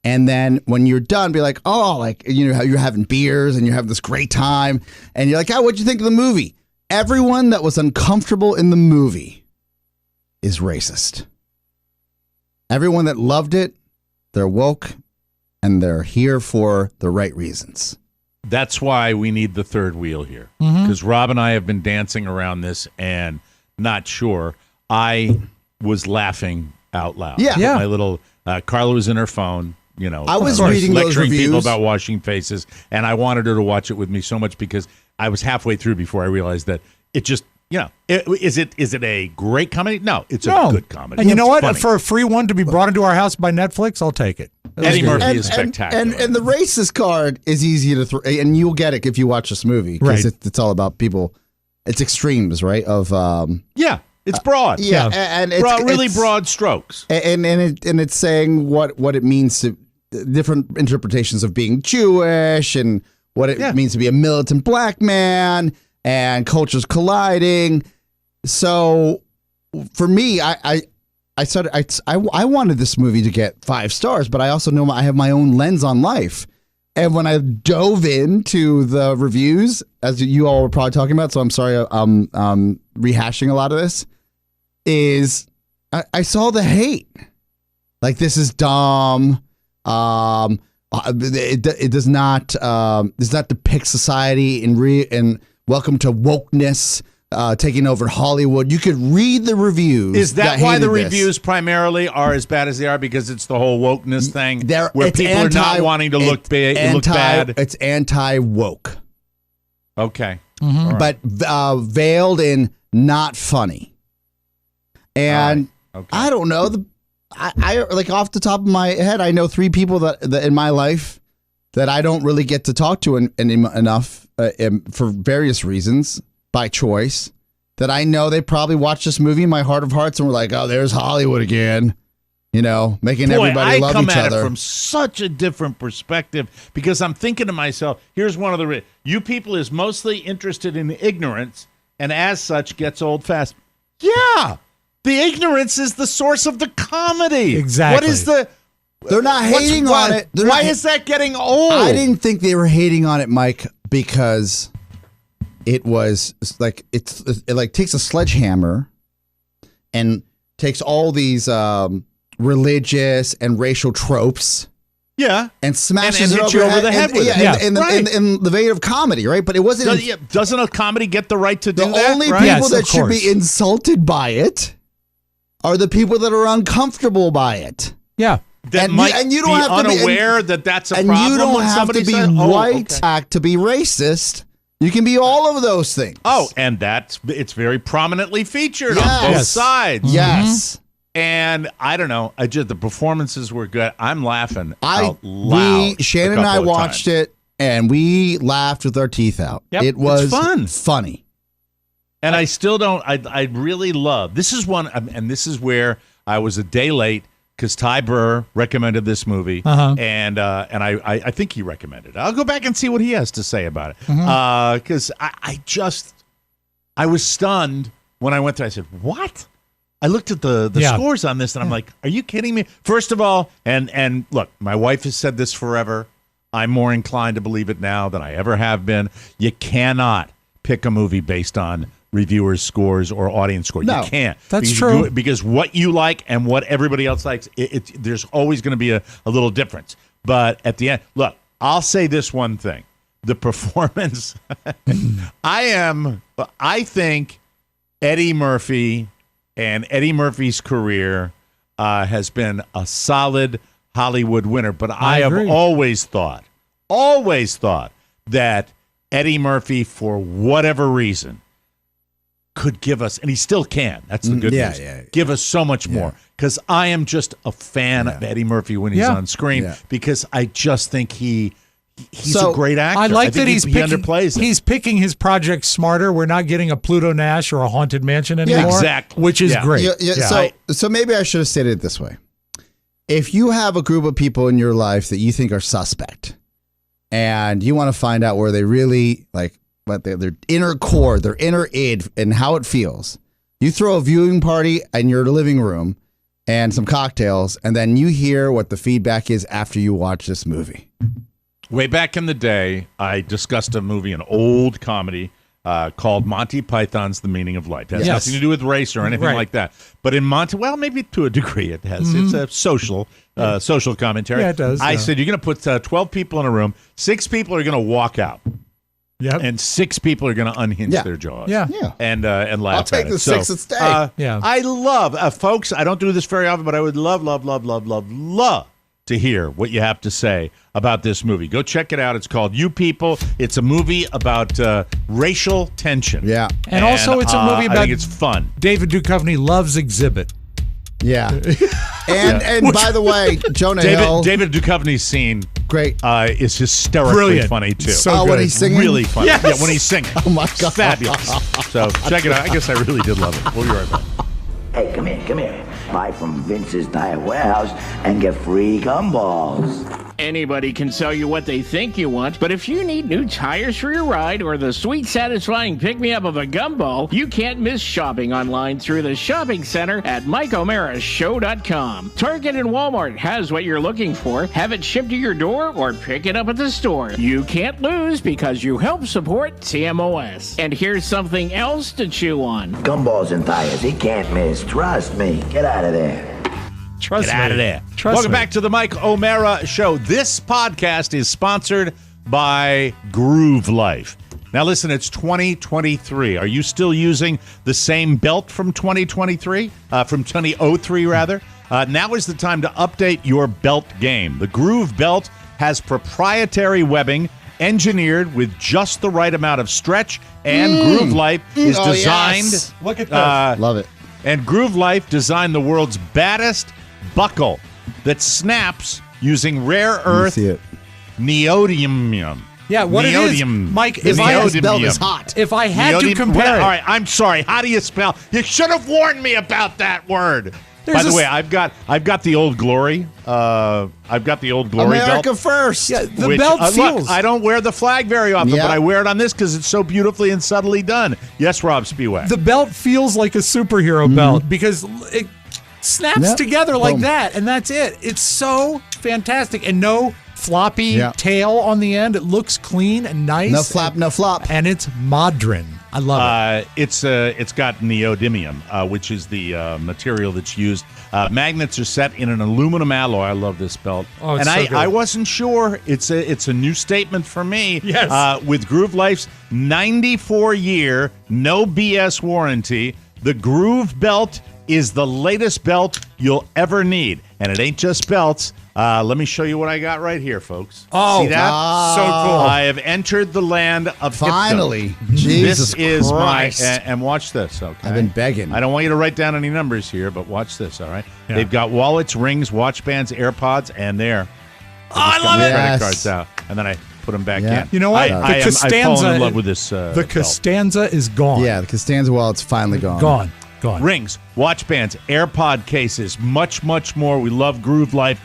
And then when you're done, be like, oh, like, you're having beers and you're having this great time. And you're like, oh, what'd you think of the movie? Everyone that was uncomfortable in the movie is racist. Everyone that loved it, they're woke and they're here for the right reasons.
That's why we need the third wheel here, because Robb and I have been dancing around this and not sure. I was laughing out loud.
Yeah.
My little Carla was in her phone.
I was reading those
lecturing people
reviews
about washing faces, and I wanted her to watch it with me so much because I was halfway through before I realized that it just, is it a great comedy? No, it's a good comedy.
And you know what?
Funny.
For a free one to be brought into our house by Netflix, I'll take it.
Eddie Murphy is spectacular.
And the racist card is easy to throw, and you'll get it if you watch this movie, because
Right.
it's all about people. It's extremes, right? Of
yeah, it's broad.
yeah, and it's
really
it's-
broad strokes.
and it's saying what it means to different interpretations of being Jewish and what it means to be a militant black man and cultures colliding. So for me, I wanted this movie to get 5 stars, but I also know I have my own lens on life. And when I dove into the reviews, as you all were probably talking about, so I'm sorry I'm rehashing a lot of this, is I saw the hate. Like, this is dumb. It does not depict society and welcome to wokeness taking over Hollywood. You could read the reviews.
Is that why
hated
the
this.
reviews primarily are as bad as they are? Because it's the whole wokeness thing, where
It's
people are not wanting to look bad.
It's anti-woke.
Okay,
But veiled in not funny. And
okay.
I don't know. I like, off the top of my head, I know 3 people that in my life that I don't really get to talk to enough for various reasons, by choice, that I know they probably watched this movie in my heart of hearts and were like, oh, there's Hollywood again. Making everybody love each other.
I come at it from such a different perspective, because I'm thinking to myself, here's one of the you people is mostly interested in ignorance, and as such gets old fast. Yeah, the ignorance is the source of the comedy.
Exactly.
What is
They're not hating on it.
Why is that getting old?
I didn't think they were hating on it, Mike, because it was like it takes a sledgehammer and takes all these religious and racial tropes.
Yeah,
and smashes
and
it
hit you over the head with it.
In the vein of comedy, right? But it wasn't.
Doesn't a comedy get the right to do that?
The only people that should be insulted by it are the people that are uncomfortable by it.
Yeah.
That you don't have to be unaware that that's a problem.
And you don't have to be white
to
be racist. You can be all of those things.
Oh, and it's very prominently featured on both sides.
Yes.
And I don't know. The performances were good. I'm laughing out loud.
Shannon and I watched it, and we laughed with our teeth out.
Yep,
it was
funny. And I still don't. I really love. This is one, and this is where I was a day late, because Ty Burr recommended this movie, and I think he recommended it. I'll go back and see what he has to say about it, because I was stunned when I went there, I said, what? I looked at the scores on this, and I'm like, are you kidding me? First of all, and look, my wife has said this forever. I'm more inclined to believe it now than I ever have been. You cannot pick a movie based on reviewers' scores or audience scores.
No,
you can't.
that's true.
Because what you like and what everybody else likes, there's always going to be a little difference. But at the end, look, I'll say this one thing. The performance, I think Eddie Murphy and Eddie Murphy's career has been a solid Hollywood winner. But I have always thought that Eddie Murphy, for whatever reason, could give us, and he still can. That's the good news. Give us so much more. Because I am just a fan of Eddie Murphy when he's on screen. Because I just think he's a great actor.
I like that he
underplays it.
He's picking his projects smarter. We're not getting a Pluto Nash or a Haunted Mansion anymore.
Exactly.
Which is great.
So maybe I should have stated it this way. If you have a group of people in your life that you think are suspect, and you want to find out where they really, like, what their inner core, their inner id, and how it feels, you throw a viewing party in your living room and some cocktails, and then you hear what the feedback is after you watch this movie.
Way back in the day, I discussed a movie, an old comedy called Monty Python's The Meaning of Life. It has nothing to do with race or anything like that. But in well, maybe to a degree it has. It's a social commentary.
Yeah, it does.
I said, you're going to put 12 people in a room. 6 people are going to walk out.
Yep.
And 6 people are going to unhinge their jaws. And laugh
I'll take
at it.
the 6 and stay.
I love, folks, I don't do this very often, but I would love to hear what you have to say about this movie. Go check it out. It's called You People. It's a movie about racial tension.
Yeah.
And also it's a movie about,
I think it's fun.
David Duchovny loves Exhibit.
Yeah. And by the way, Jonah Hill.
David Duchovny's scene
great.
Is hysterically funny, too.
So when he's singing?
Really funny.
Yes.
Yeah, when he's singing.
Oh, my God.
Fabulous. So check it out. I guess I really did love it. We'll be right back.
Hey, come here. Buy from Vince's Tire Warehouse and get free gumballs.
Anybody can sell you what they think you want, but if you need new tires for your ride or the sweet, satisfying pick-me-up of a gumball, you can't miss shopping online through the shopping center at MikeO'MaraShow.com. Target and Walmart has what you're looking for. Have it shipped to your door or pick it up at the store. You can't lose because you help support TMOS. And here's something else to chew on.
Gumballs and tires, he can't miss. Trust me. Get out of there.
Get out of there. Welcome back to the Mike O'Mara Show. This podcast is sponsored by Groove Life. Now listen, it's 2023. Are you still using the same belt from 2023? From 2003, rather? Now is the time to update your belt game. The Groove belt has proprietary webbing engineered with just the right amount of stretch, and Groove Life is designed...
Yes.
Look at this.
Love it.
And Groove Life designed the world's baddest buckle that snaps using rare earth neodymium.
Yeah, what it is, Mike,
His belt is hot.
If I had to compare it.
All right, I'm sorry. How do you spell? You should have warned me about that word. By the way, I've got the Old Glory. I've got the Old Glory
America
belt.
first.
Yeah, the belt feels.
Look, I don't wear the flag very often, but I wear it on this because it's so beautifully and subtly done. Yes, Robb Spiewak.
The belt feels like a superhero belt because it snaps together like that, and that's it. It's so fantastic, and no floppy tail on the end. It looks clean and nice.
No flap, no flop.
And it's modern. I love it.
It's got neodymium, which is the material that's used. Magnets are set in an aluminum alloy. I love this belt.
Oh, it's
and
so good.
I wasn't sure. It's a new statement for me.
Yes.
With Groove Life's 94-year no BS warranty, the Groove belt is the latest belt you'll ever need, and it ain't just belts. Let me show you what I got right here, folks.
Oh,
see that?
So cool.
I have entered the land of
Finally.
hipdom.
Jesus
This is
Christ.
and watch this, okay?
I've been begging.
I don't want you to write down any numbers here, but watch this, all right? Yeah. They've got wallets, rings, watch bands, AirPods, and there.
I love it.
Credit cards out, and then I put them back in.
You know what?
I've fallen in love with this
The Costanza is gone.
Yeah, the Costanza wallet's finally gone.
Gone.
Rings, watch bands, AirPod cases, much, much more. We love Groove Life.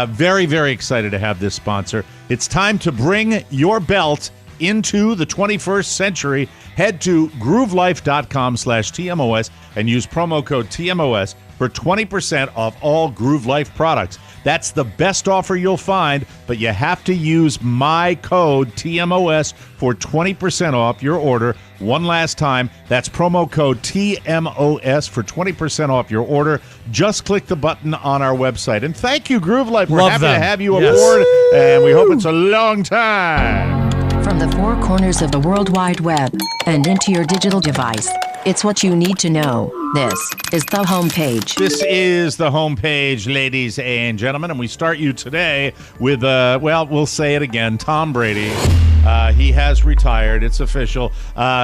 Very, very excited to have this sponsor. It's time to bring your belt into the 21st century, head to groovelife.com/TMOS and use promo code TMOS for 20% off all Groove Life products. That's the best offer you'll find, but you have to use my code TMOS for 20% off your order. One last time, that's promo code TMOS for 20% off your order. Just click the button on our website. And thank you, Groove Life. We're happy to have you aboard, and we hope it's a long time.
From the four corners of the World Wide Web and into your digital device, it's what you need to know. This is the homepage.
This is the homepage, ladies and gentlemen, and we start you today with, we'll say it again, Tom Brady. He has retired. It's official.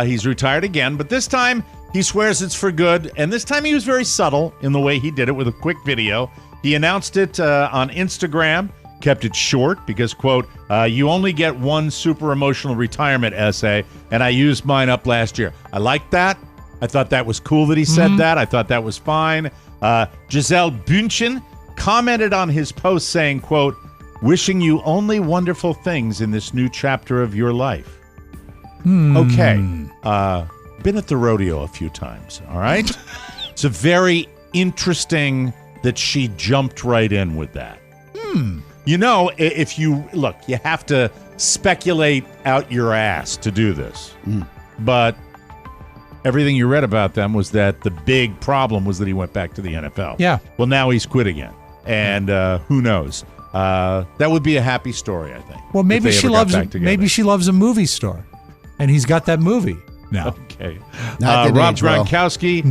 He's retired again, but this time he swears it's for good, and this time he was very subtle in the way he did it with a quick video. He announced it on Instagram, kept it short because, quote, you only get one super emotional retirement essay, and I used mine up last year. I liked that. I thought that was cool that he said that. I thought that was fine. Giselle Bündchen commented on his post saying, quote, wishing you only wonderful things in this new chapter of your life. Okay. Been at the rodeo a few times, all right? It's a very interesting that she jumped right in with that. You know, if you, look, you have to speculate out your ass to do this. But everything you read about them was that the big problem was that he went back to the NFL.
Yeah.
Well, now he's quit again. And who knows? That would be a happy story, I think.
Well, maybe she loves a movie star, and he's got that movie now.
Okay. Robb Gronkowski,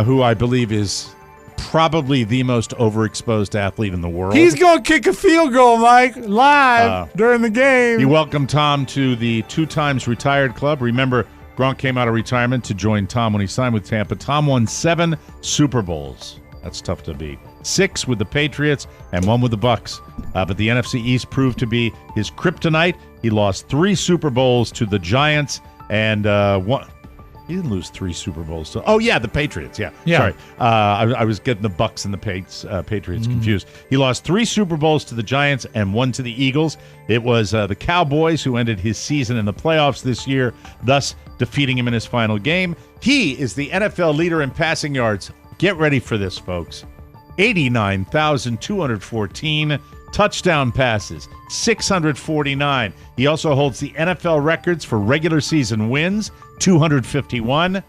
who I believe is probably the most overexposed athlete in the world.
He's going to kick a field goal, Mike, live during the game.
He welcomed Tom to the 2 times retired club. Remember, Gronk came out of retirement to join Tom when he signed with Tampa. Tom won 7 Super Bowls. That's tough to beat. 6 with the Patriots and 1 with the Bucks. But the NFC East proved to be his kryptonite. He lost 3 Super Bowls to the Giants and 1. He didn't lose 3 Super Bowls. The Patriots. Yeah. Sorry. I was getting the Bucks and the Patriots confused. He lost 3 Super Bowls to the Giants and 1 to the Eagles. It was the Cowboys who ended his season in the playoffs this year, thus defeating him in his final game. He is the NFL leader in passing yards. Get ready for this, folks. 89,214 touchdown passes, 649. He also holds the NFL records for regular season wins, 251.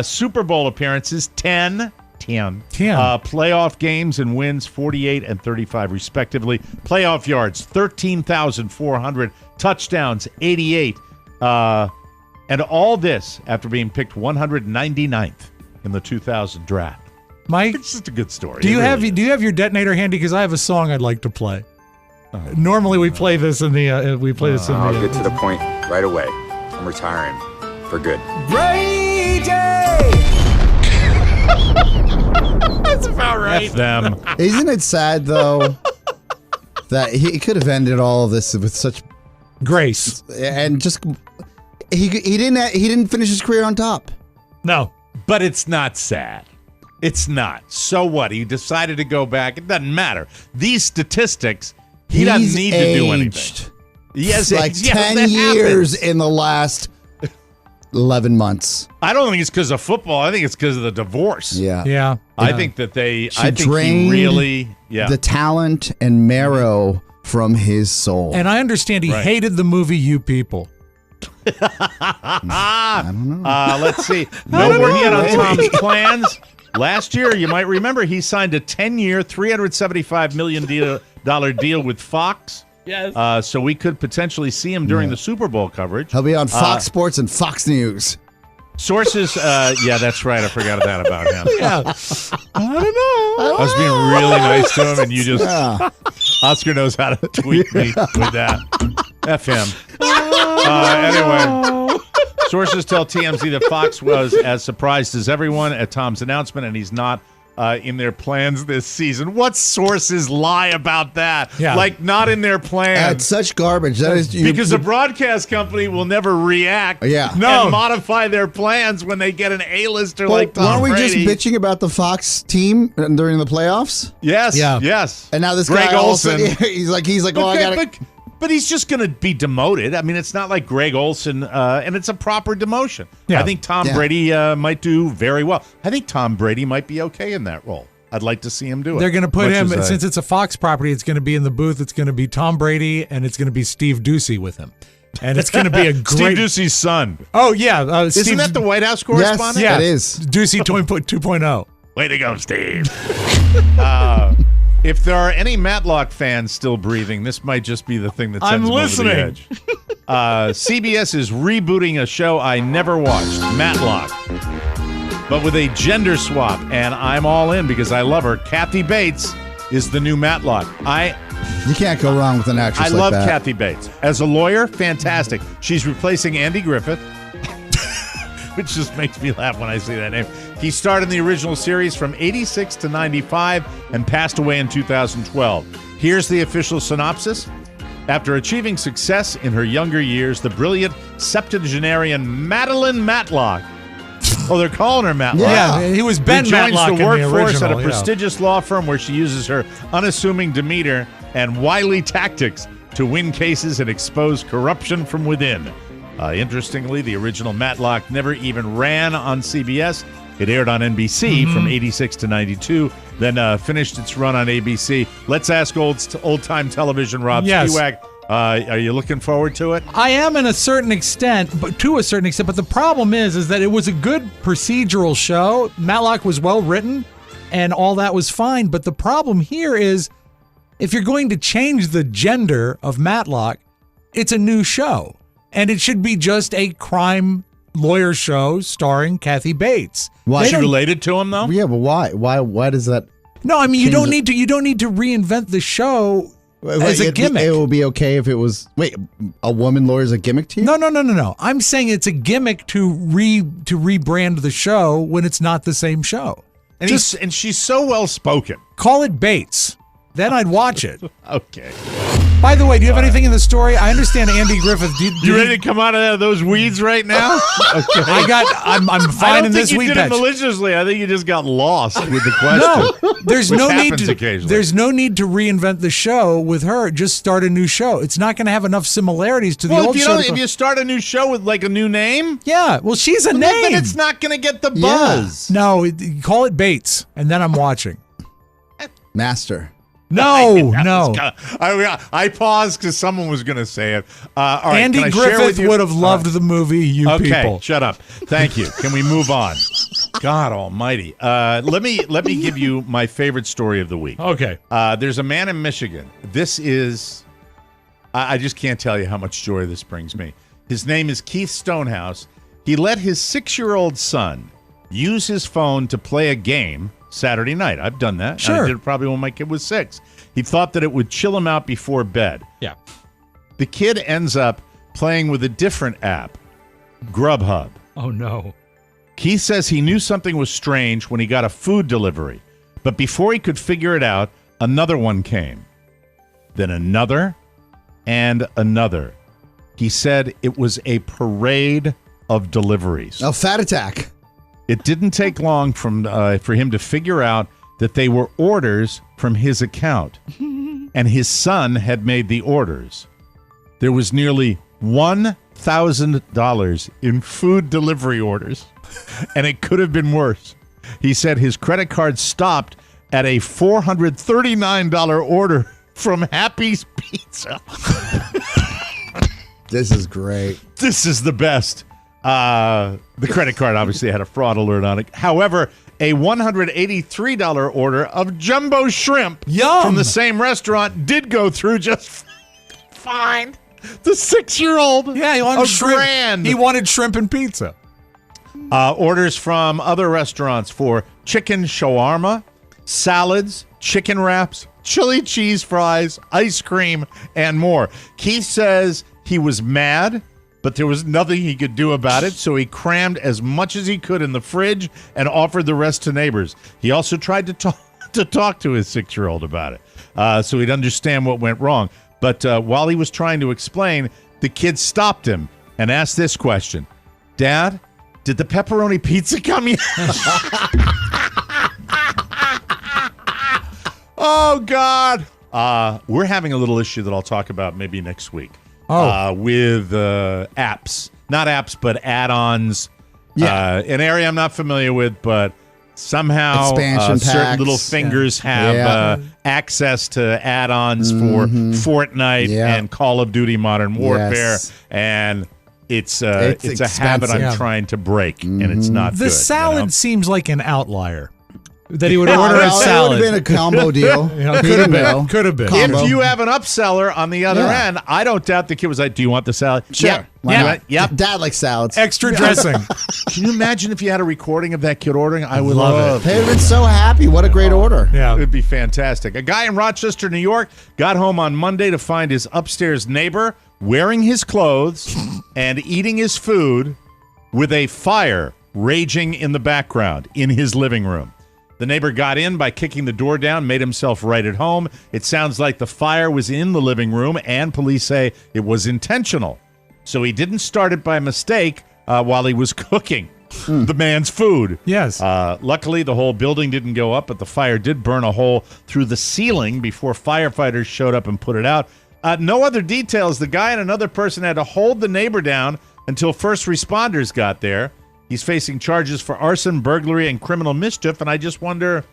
Super Bowl appearances, 10. Playoff games and wins, 48 and 35, respectively. Playoff yards, 13,400. Touchdowns, 88. And all this after being picked 199th in the 2000 draft.
Mike,
it's just a good story.
Do you have your detonator handy? Because I have a song I'd like to play. Normally we play this in the
I'll get to the point right away. I'm retiring for good.
Brady.
That's about right. F them.
Isn't it sad though that he could have ended all of this with such
grace
and just he didn't finish his career on top.
No,
but it's not sad. It's not. So what? He decided to go back. It doesn't matter. These statistics, he doesn't need to do anything.
Yes, like 10 years in the last 11 months.
I don't think it's because of football. I think it's because of the divorce.
Yeah.
I think that
he
really
the talent and marrow from his soul.
And I understand he hated the movie You People.
I don't know.
Let's see. No word yet on Tom's plans. Last year, you might remember, he signed a 10-year, $375 million deal with Fox.
Yes.
So we could potentially see him during the Super Bowl coverage.
He'll be on Fox Sports and Fox News.
Sources, that's right. I forgot that about him.
Yeah. I don't know.
I was being really nice to him, and you just... Oscar knows how to tweet me with that. F him. Anyway, sources tell TMZ that Fox was as surprised as everyone at Tom's announcement, and he's not in their plans this season. What sources lie about that?
Yeah.
Like, not in their plans.
That's such garbage. That is
because the broadcast company will never react and modify their plans when they get an A-lister like Tom
Brady. Weren't we just bitching about the Fox team during the playoffs?
Yes.
Yeah.
Yes.
And now this
Greg
guy
Olsen.
he's like, I got
But he's just going to be demoted. I mean, it's not like Greg Olson, and it's a proper demotion.
Yeah.
I think Tom Brady might do very well. I think Tom Brady might be okay in that role. I'd like to see him do it.
They're going to put him, since it's a Fox property, it's going to be in the booth. It's going to be Tom Brady, and it's going to be Steve Ducey with him. And it's going to be a great...
Steve Ducey's son.
Oh, yeah.
Isn't that the White House correspondent?
Yes, it is.
Ducey 2.0.
Way to go, Steve. If there are any Matlock fans still breathing, this might just be the thing that sends them over the edge. CBS is rebooting a show I never watched, Matlock, but with a gender swap, and I'm all in because I love her. Kathy Bates is the new Matlock.
You can't go wrong with an actress like that.
I love Kathy Bates. As a lawyer, fantastic. She's replacing Andy Griffith, which just makes me laugh when I see that name. He starred in the original series from 86 to 95 and passed away in 2012. Here's the official synopsis. After achieving success in her younger years, the brilliant septuagenarian Madeline Matlock, they're calling her Matlock.
Yeah, he was Ben
joins
Matlock
the workforce
in the original,
at a prestigious law firm where she uses her unassuming demeanor and wily tactics to win cases and expose corruption from within. Interestingly, the original Matlock never even ran on CBS. It aired on NBC from 86 to 92, then finished its run on ABC. Let's ask old-time television, Rob Spiewak. Are you looking forward to it?
I am in a certain extent, but the problem is that it was a good procedural show. Matlock was well written, and all that was fine. But the problem here is, if you're going to change the gender of Matlock, it's a new show, and it should be just a crime lawyer show starring Kathy Bates.
Why? Is she related to him though?
Yeah, but why? Why does that?
No, I mean you don't need to reinvent the show as a gimmick.
It would be okay if it was. Wait, a woman lawyer is a gimmick to you?
No. I'm saying it's a gimmick to rebrand the show when it's not the same show.
And she's so well spoken.
Call it Bates. Then I'd watch it.
Okay.
By the way, do you have anything in the story? I understand Andy Griffith.
You ready to come out of those weeds right now? Okay.
I'm fine in this weed patch.
I don't think you did it maliciously. I think you just got lost with the question.
No, there's no need to reinvent the show with her. Just start a new show. It's not going to have enough similarities to the old show.
If you start a new show with like a new name,
yeah. Well, she's a name.
Then it's not going to get the buzz.
Yeah. No, call it Bates, and then I'm watching.
Master.
No.
I paused because someone was going to say it. All right,
Andy Griffith would have loved the movie, people.
Okay, shut up. Thank you. Can we move on? God almighty. Let me give you my favorite story of the week.
Okay.
There's a man in Michigan. This is, I just can't tell you how much joy this brings me. His name is Keith Stonehouse. He let his 6-year-old son use his phone to play a game Saturday night. I've done that.
Sure.
I did it probably when my kid was 6. He thought that it would chill him out before bed.
Yeah.
The kid ends up playing with a different app, Grubhub.
Oh, no.
Keith says he knew something was strange when he got a food delivery, but before he could figure it out, another one came. Then another and another. He said it was a parade of deliveries.
A fat attack.
It didn't take long for him to figure out that they were orders from his account, and his son had made the orders. There was nearly $1,000 in food delivery orders, and it could have been worse. He said his credit card stopped at a $439 order from Happy's Pizza.
This is great.
This is the best. The credit card obviously had a fraud alert on it. However, a $183 order of jumbo shrimp from the same restaurant did go through just fine. The 6-year-old,
he wanted shrimp.
Grand.
He wanted shrimp and pizza.
Orders from other restaurants for chicken shawarma, salads, chicken wraps, chili cheese fries, ice cream, and more. Keith says he was mad, but there was nothing he could do about it, so he crammed as much as he could in the fridge and offered the rest to neighbors. He also tried to talk to his 6-year-old about it, so he'd understand what went wrong. But while he was trying to explain, the kid stopped him and asked this question. Dad, did the pepperoni pizza come yet? Oh, God. we're having a little issue that I'll talk about maybe next week. With apps. Not apps, but add-ons.
Yeah.
An area I'm not familiar with, but somehow
Expansion
certain
packs.
little fingers have access to add-ons for Fortnite and Call of Duty Modern Warfare, and it's a habit I'm trying to break, and it's not
The
good.
salad seems like an outlier. That he would order a salad.
It would have been a combo deal.
Could have been.
Combo.
If you have an upseller on the other end, I don't doubt the kid was like, "Do you want the salad?"
Sure.
Yep.
Dad likes salads.
Extra dressing.
Can you imagine if you had a recording of that kid ordering? I would love
They'd have been so happy. What a great order.
Yeah.
It would be fantastic. A guy in Rochester, New York, got home on Monday to find his upstairs neighbor wearing his clothes and eating his food with a fire raging in the background in his living room. The neighbor got in by kicking the door down, made himself right at home. It sounds like the fire was in the living room, and police say it was intentional. So he didn't start it by mistake while he was cooking the man's food.
Yes.
Luckily, the whole building didn't go up, but the fire did burn a hole through the ceiling before firefighters showed up and put it out. No other details. The guy and another person had to hold the neighbor down until first responders got there. He's facing charges for arson, burglary, and criminal mischief, and I just wonder,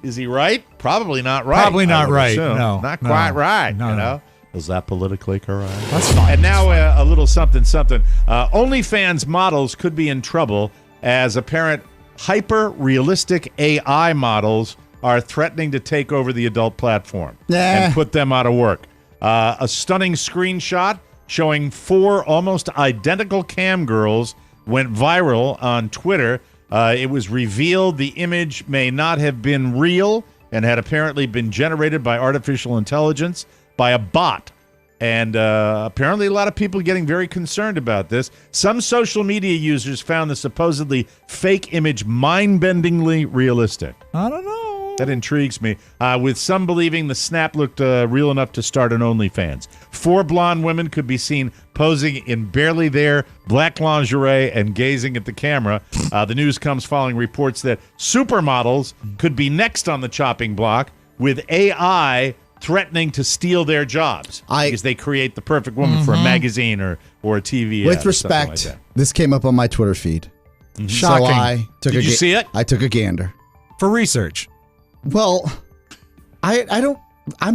is he right? Probably not right.
Probably not right.
Assume.
No.
Not quite right,
No.
you know? Is that politically correct?
That's fine.
And now a little something. OnlyFans models could be in trouble as apparent hyper-realistic AI models are threatening to take over the adult platform and put them out of work. A stunning screenshot showing 4 almost identical cam girls went viral on Twitter. It was revealed the image may not have been real and had apparently been generated by artificial intelligence by a bot. And apparently a lot of people getting very concerned about this. Some social media users found the supposedly fake image mind-bendingly realistic.
I don't know.
That intrigues me. With some believing the snap looked real enough to start an OnlyFans. 4 blonde women could be seen posing in barely there black lingerie and gazing at the camera. The news comes following reports that supermodels could be next on the chopping block, with AI threatening to steal their jobs because they create the perfect woman for a magazine or a TV ad.
With respect,
like
this came up on my Twitter feed.
Shocking.
So I took
Did you see it?
I took a gander.
For research.
Well, I'm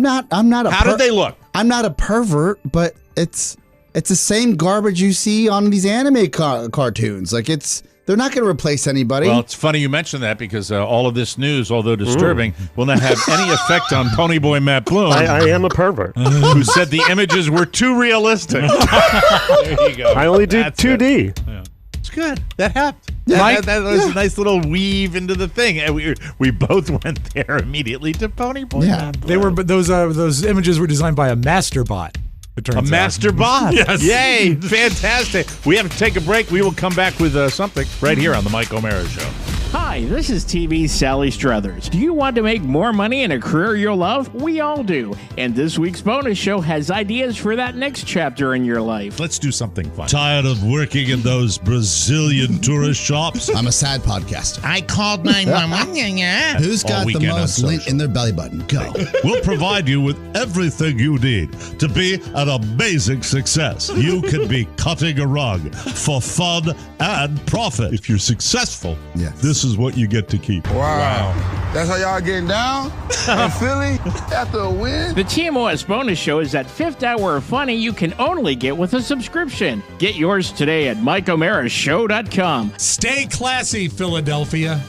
not a
How did they look?
I'm not a pervert, but it's the same garbage you see on these anime cartoons. Like they're not going to replace anybody.
Well, it's funny you mention that because all of this news, although disturbing, will not have any effect on Ponyboy Matt Bloom.
I am a pervert.
Who said the images were too realistic. There you go.
I only do
That's
2D.
It. Yeah. It's good. That happened.
Yeah.
That was a nice little weave into the thing. And we both went there immediately to Ponyboy.
Yeah.
Matt Bloom.
They were those images were designed by a master bot. It turns
A
out.
master bot.
Yes.
Yay. Fantastic. We have to take a break. We will come back with something right here on the Mike O'Mara Show.
Hi, this is TV's Sally Struthers. Do you want to make more money in a career you'll love? We all do. And this week's bonus show has ideas for that next chapter in your life.
Let's do something fun.
Tired of working in those Brazilian tourist shops?
I'm a sad podcaster.
I called 911. Yeah.
Who's
All
got the
weekend on
most lint
social.
in their belly button? Go.
We'll provide you with everything you need to be an amazing success. You can be cutting a rug for fun and profit. If you're successful,
Yes.
this is what you get to keep.
Wow. That's how y'all getting down in Philly after a win?
The TMOS bonus show is that 5th hour of funny you can only get with a subscription. Get yours today at MikeO'MaraShow.com.
Stay classy, Philadelphia.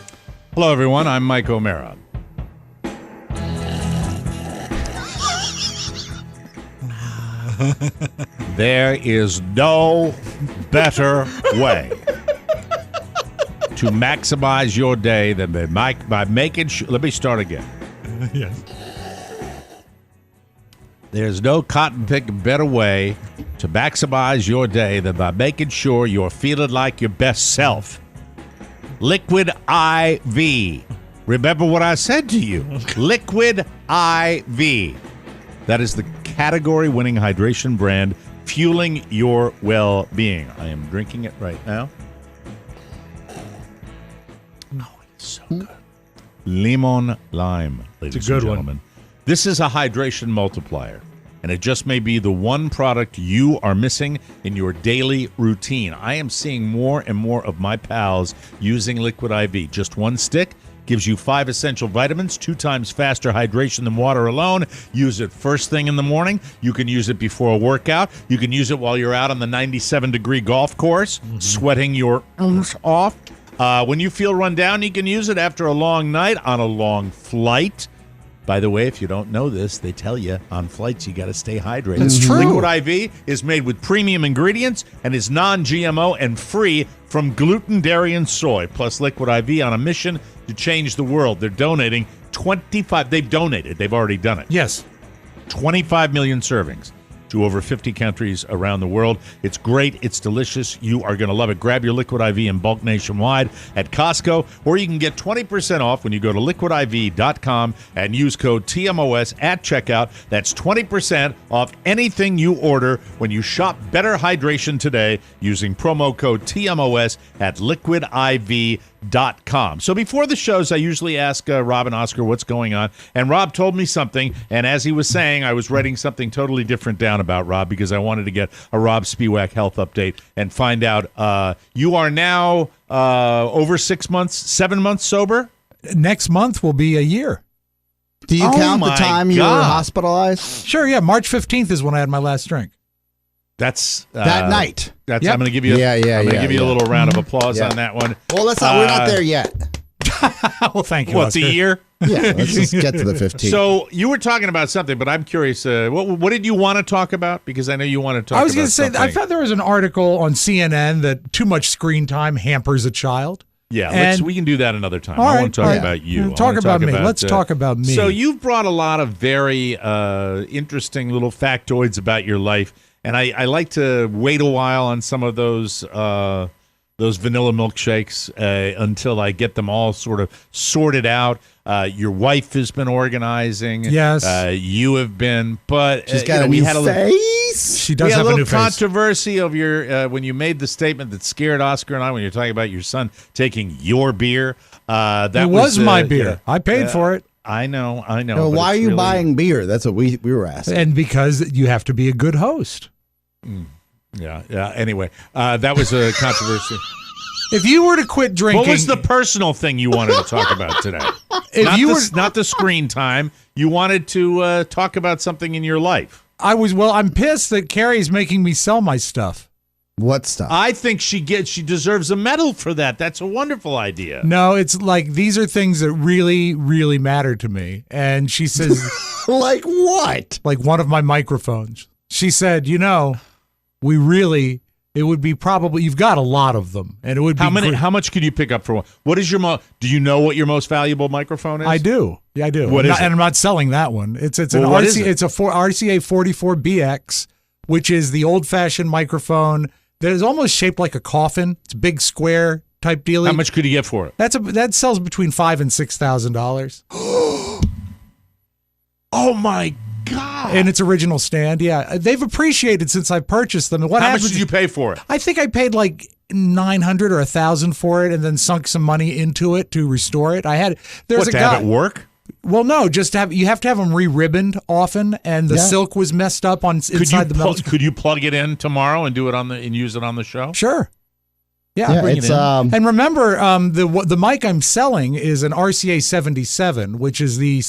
Hello, everyone. I'm Mike O'Mara. There is no better way to maximize your day than by making sure. Let me start again.
Yes.
There's no cotton picking better way to maximize your day than by making sure you're feeling like your best self. Liquid IV. Remember what I said to you. Liquid IV. That is the category-winning hydration brand fueling your well-being. I am drinking it right now. Oh, it's so good. Limon lime, ladies
It's a good
and
one.
gentlemen. This is a hydration multiplier, and it just may be the one product you are missing in your daily routine. I am seeing more and more of my pals using Liquid IV. Just one stick gives you 5 essential vitamins, 2 times faster hydration than water alone. Use it first thing in the morning. You can use it before a workout. You can use it while you're out on the 97-degree golf course, sweating your off. When you feel run down, you can use it after a long night on a long flight. By the way, if you don't know this, they tell you on flights you got to stay hydrated.
It's true.
Liquid IV is made with premium ingredients and is non-GMO and free from gluten, dairy, and soy. Plus, Liquid IV on a mission to change the world. They're donating 25. They've donated. They've already done it.
Yes.
25 million servings to over 50 countries around the world. It's great. It's delicious. You are going to love it. Grab your Liquid IV in bulk nationwide at Costco, or you can get 20% off when you go to liquidiv.com and use code TMOS at checkout. That's 20% off anything you order when you shop Better Hydration today using promo code TMOS at liquidiv.com. So before the shows, I usually ask Rob and Oscar what's going on, and Rob told me something, and as he was saying, I was writing something totally different down about Rob because I wanted to get a Robb Spiewak health update and find out you are now over 7 months sober?
Next month will be a year.
Do you count the time you were hospitalized?
Sure, yeah. March 15th is when I had my last drink.
That's
that night.
That's
Yep.
I'm going to give you. I'm going to give you a little round of applause on that one.
Well, let's not. We're not there yet.
Well, thank you.
What's a
Oscar.
year?
Yeah, let's just get to the 15th.
So you were talking about something, but I'm curious. What did you want to talk about? Because I know you want to talk.
I was going to say,
something.
I thought there was an article on CNN that too much screen time hampers a child.
Yeah, we can do that another time.
All
I
right,
want to talk about you.
Talk about me. Let's talk about me.
So you've brought a lot of very interesting little factoids about your life, and I like to wait a while on some of those vanilla milkshakes until I get them all sort of sorted out. Your wife has been organizing.
Yes.
You have been, but
she's got a new face.
She does have a new face.
Controversy of your when you made the statement that scared Oscar and I when you're talking about your son taking your beer. That
was my beer. I paid for it.
I know.
No, why are you buying beer? That's what we were asking.
And because you have to be a good host.
Yeah. Anyway, that was a controversy.
If you were to quit drinking,
what was the personal thing you wanted to talk about today? Not the screen time. You wanted to talk about something in your life.
I'm pissed that Carrie's making me sell my stuff.
What stuff?
I think she deserves a medal for that. That's a wonderful idea.
No, it's like these are things that really, really matter to me. And she says,
like what?
Like one of my microphones. She said, it would be probably, you've got a lot of them, and it would be
How much could you pick up for one? What is your do you know what your most valuable microphone is?
I do. Yeah, I do.
What is it?
And I'm not selling that one. It's an
Well, what
RCA.
is it?
It's a RCA 44BX, which is the old-fashioned microphone that is almost shaped like a coffin. It's a big square type deal.
How much could you get for it?
That sells between $5,000 and $6,000.
Oh my God!
And its original stand, yeah, they've appreciated since I purchased them. And
How much did you pay for it?
I think I paid like $900 or $1,000 for it, and then sunk some money into it to restore it. Have it
work?
Well, no, you have to have them re-ribboned often, and the silk was messed up inside the metal.
Could you plug it in tomorrow and do it and use it on the show?
Sure. Yeah, bring it in. And remember, the mic I'm selling is an RCA 77, which is the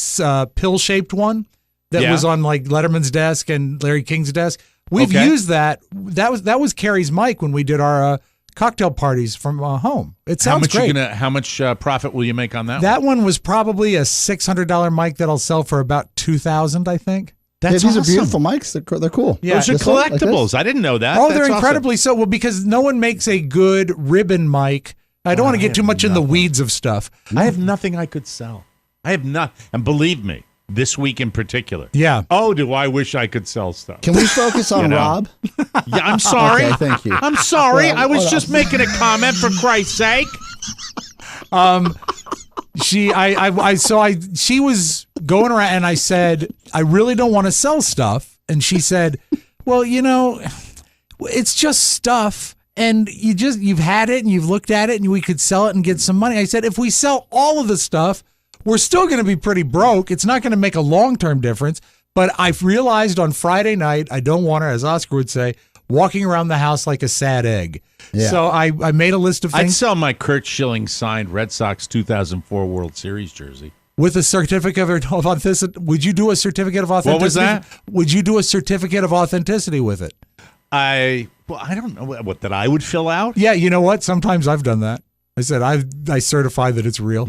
pill-shaped one that was on like Letterman's desk and Larry King's desk. We've used that. That was Carrie's mic when we did our cocktail parties from home. It sounds great.
How much profit will you make on that?
That one was probably a $600 mic that I'll sell for about $2,000, I think.
These are beautiful mics. They're cool.
Yeah, those are collectibles. I didn't know that.
Oh, they're incredibly so. Well, because no one makes a good ribbon mic. I don't want to get too much in the weeds of stuff.
I have nothing I could sell. I have not. And believe me, this week in particular.
Yeah.
Oh, do I wish I could sell stuff.
Can we focus on Robb?
Yeah, I'm sorry.
Okay, thank you.
I'm sorry. I was just making a comment for Christ's sake.
She was going around, and I said, I really don't want to sell stuff. And she said, well, it's just stuff. And you've had it and you've looked at it and we could sell it and get some money. I said, if we sell all of the stuff, we're still going to be pretty broke. It's not going to make a long-term difference. But I've realized on Friday night, I don't want her, as Oscar would say, walking around the house like a sad egg. Yeah. So I made a list of things.
I'd sell my Kurt Schilling signed Red Sox 2004 World Series jersey.
With a certificate of authenticity. Would you do a certificate of authenticity?
What was that?
Would you do a certificate of authenticity with it?
I don't know what that I would fill out.
Yeah, you know what? Sometimes I've done that. I said I certify that it's real.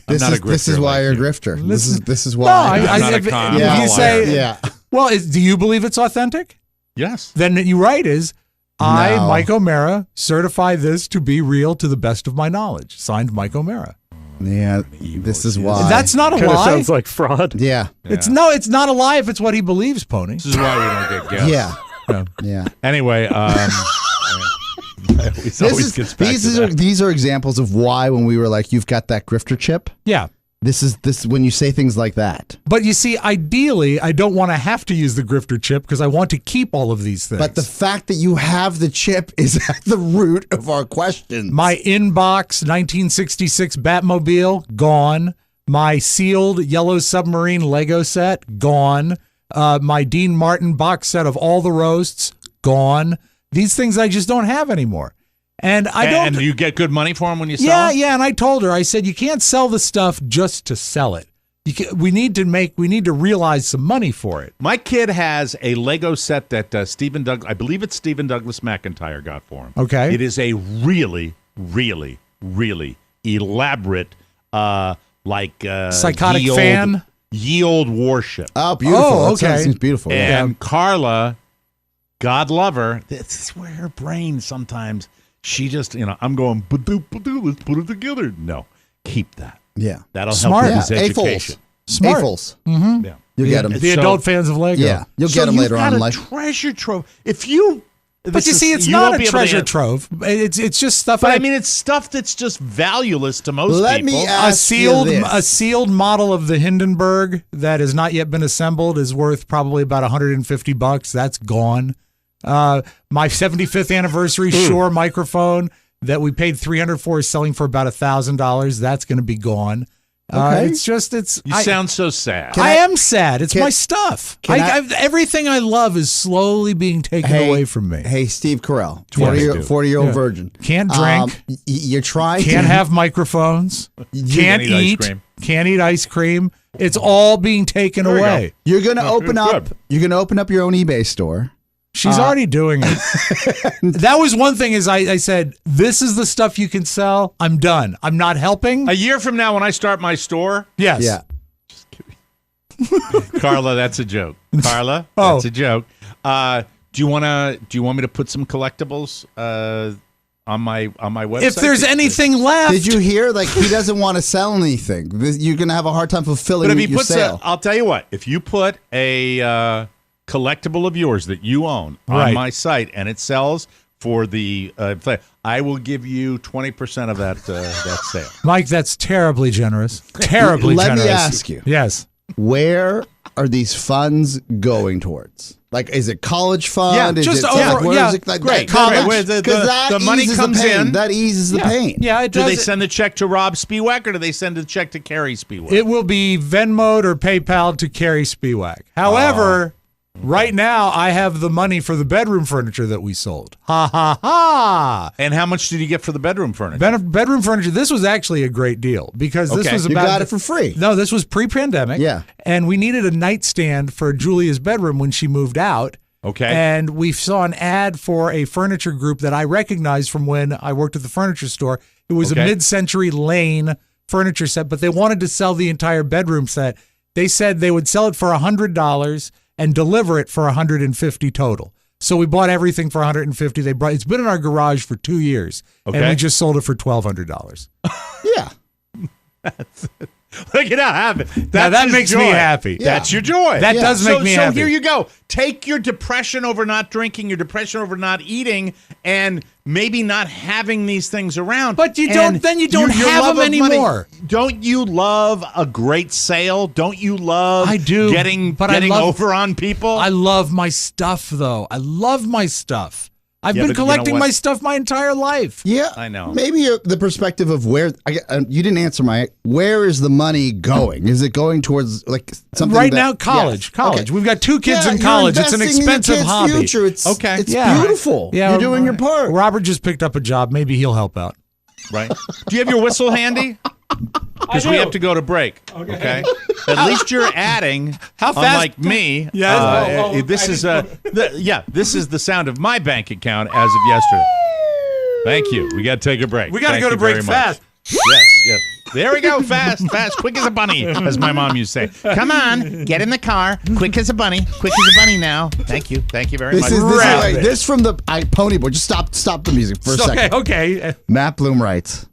This is why you're a grifter. This is why.
No, I'm not a con. If you say, well, do you believe it's authentic?
Yes.
Then you write I, Mike O'Mara, certify this to be real to the best of my knowledge. Signed, Mike O'Mara.
Yeah, this is why.
That's not a
Kinda
lie.
Sounds like fraud.
Yeah.
It's not a lie if it's what he believes, Pony.
This is why we don't get guests.
Yeah.
Anyway,
these are examples of why when we were like, you've got that grifter chip.
Yeah.
This is when you say things like that.
But you see, ideally, I don't want to have to use the grifter chip because I want to keep all of these things.
But the fact that you have the chip is at the root of our questions.
My inbox 1966 Batmobile, gone. My sealed Yellow Submarine Lego set, gone. My Dean Martin box set of all the roasts, gone. These things I just don't have anymore. And I don't.
And you get good money for them when you sell them?
Yeah. And I told her, I said, you can't sell the stuff just to sell it. We need to realize some money for it.
My kid has a Lego set that I believe it's Stephen Douglas McIntyre got for him.
Okay.
It is a really, really, really elaborate,
psychotic fan.
Ye Old warship.
Oh, beautiful.
Oh, okay.
That seems beautiful.
And Carla, God love her, this is where her brain sometimes, she just, I'm going, let's put it together. No, keep that.
Yeah.
That'll
Smart.
help with his education.
Smart.
A-fuls.
Mm-hmm.
Yeah.
You'll get them.
The adult fans of Lego.
Yeah. You'll get them later on in life.
Treasure trove.
But you see, it's not a treasure trove. It's just stuff.
But I mean, it's stuff that's just valueless to most people.
Let me ask you this.
A sealed model of the Hindenburg that has not yet been assembled is worth probably about $150. That's gone. My 75th anniversary Shure microphone that we paid $300 for is selling for about $1,000. That's going to be gone.
Okay.
You sound so sad.
I am sad. It's my stuff. Everything I love is slowly being taken away from me.
Hey, Steve Carell, 40-year-old virgin.
Can't drink.
You're trying.
Can't have microphones. Can't eat. Can't eat ice cream. It's all being taken away.
You're going to open up. You're going to open up your own eBay store.
She's already doing it. That was one thing is I said, this is the stuff you can sell. I'm done. I'm not helping.
A year from now when I start my store.
Yes.
Yeah.
Just kidding. Carla, that's a joke. Carla, that's a joke. Do you want me to put some collectibles on my website?
If there's anything left.
Did you hear? Like, he doesn't want to sell anything. You're going to have a hard time fulfilling your sale.
I'll tell you what. If you put a collectible of yours that you own on my site and it sells for the I will give you 20% of that sale.
Mike, that's terribly generous. Terribly generous.
Let me ask you.
Yes.
Where are these funds going towards? Like, is it college fund?
Yeah,
is
just
it,
over.
Where is it, like,
great.
College? Because
The money comes in.
That eases the pain.
Yeah, it
Do
does.
they send a check to Robb Spiewak or do they send a check to Carrie Spiewak?
It will be Venmo'd or PayPal to Carrie Spiewak. However, right now I have the money for the bedroom furniture that we sold. Ha ha ha!
And how much did you get for the bedroom furniture?
Bedroom furniture. This was actually a great deal because this was about.
You got it for free.
No, this was pre-pandemic.
Yeah,
and we needed a nightstand for Julia's bedroom when she moved out.
Okay.
And we saw an ad for a furniture group that I recognized from when I worked at the furniture store. It was a mid-century Lane furniture set, but they wanted to sell the entire bedroom set. They said they would sell it for $100 and deliver it for $150 total. So we bought everything for $150. It's been in our garage for 2 years, and we just sold it for $1,200.
Yeah.
Look at how happy.
That makes me happy.
Yeah. That's your joy.
That does make me happy.
So here you go. Take your depression over not drinking, your depression over not eating, and maybe not having these things around.
But you don't. Then you don't have them anymore.
Don't you love a great sale? Don't you love?
I do.
Getting over on people.
I love my stuff, though. I love my stuff. I've been collecting my stuff my entire life.
Yeah,
I know.
Maybe the perspective of where you didn't answer where is the money going? Is it going towards like something
right now? College.
Okay.
We've got 2 kids in college. It's an expensive hobby.
Future. It's beautiful.
Yeah,
you're doing your part.
Robert just picked up a job. Maybe he'll help out.
Right? Do you have your whistle handy? Because we have to go to break. Okay. At least you're adding.
How fast?
Unlike me.
Yeah.
This is this is the sound of my bank account as of yesterday. Thank you. We got to take a break.
We got to go to break fast.
Yes. There we go. Fast, quick as a bunny, as my mom used to say. Come on, get in the car, quick as a bunny now. Thank you very much.
This from the Pony Boy. Just stop the music for a second.
Okay.
Matt Bloom writes,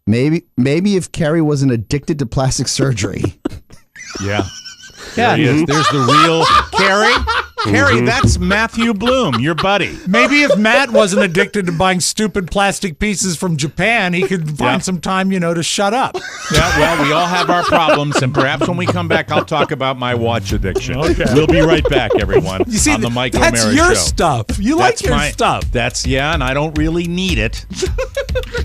maybe if Carrie wasn't addicted to plastic surgery.
Yeah. There he is. There's the real Carrie. Carrie, that's Matthew Bloom, your buddy.
Maybe if Matt wasn't addicted to buying stupid plastic pieces from Japan, he could find some time, to shut up.
Yeah, well, we all have our problems, and perhaps when we come back, I'll talk about my watch addiction. Okay. We'll be right back, everyone,
you see,
on the Mike O'Mara Show.
That's your stuff. You like your stuff.
And I don't really need it.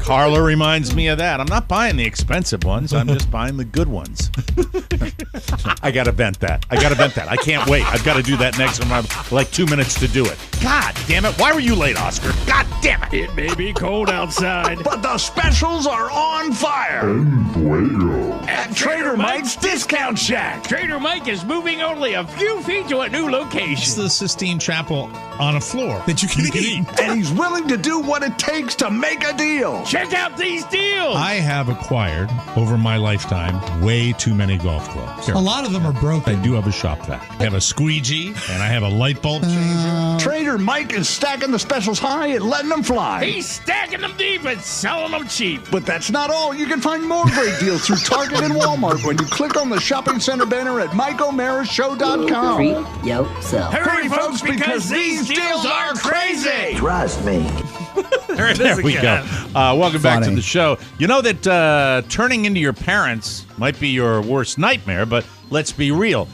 Carla reminds me of that. I'm not buying the expensive ones. I'm just buying the good ones. I got to vent that. I can't wait. I've got to do that next. Like 2 minutes to do it. God damn it. Why were you late, Oscar? God damn it.
It may be cold outside,
but the specials are on fire. At Trader Mike's Discount Shack.
Trader Mike is moving only a few feet to a new location.
It's the Sistine Chapel on a floor
that you can eat.
And he's willing to do what it takes to make a deal.
Check out these deals.
I have acquired, over my lifetime, way too many golf clubs.
A lot of them are broken.
I do have a shop vac. I have a squeegee, and I have a light bulb changer.
Trader Mike is stacking the specials high and letting them fly.
He's stacking them deep and selling them cheap.
But that's not all. You can find more great deals through Target and Walmart when you click on the shopping center banner at MikeO'MaraShow.com.
Treat yourself.
Hurry, folks, because these deals are crazy.
Trust me.
There we go. Welcome back to the show. You know that turning into your parents might be your worst nightmare, but let's be real.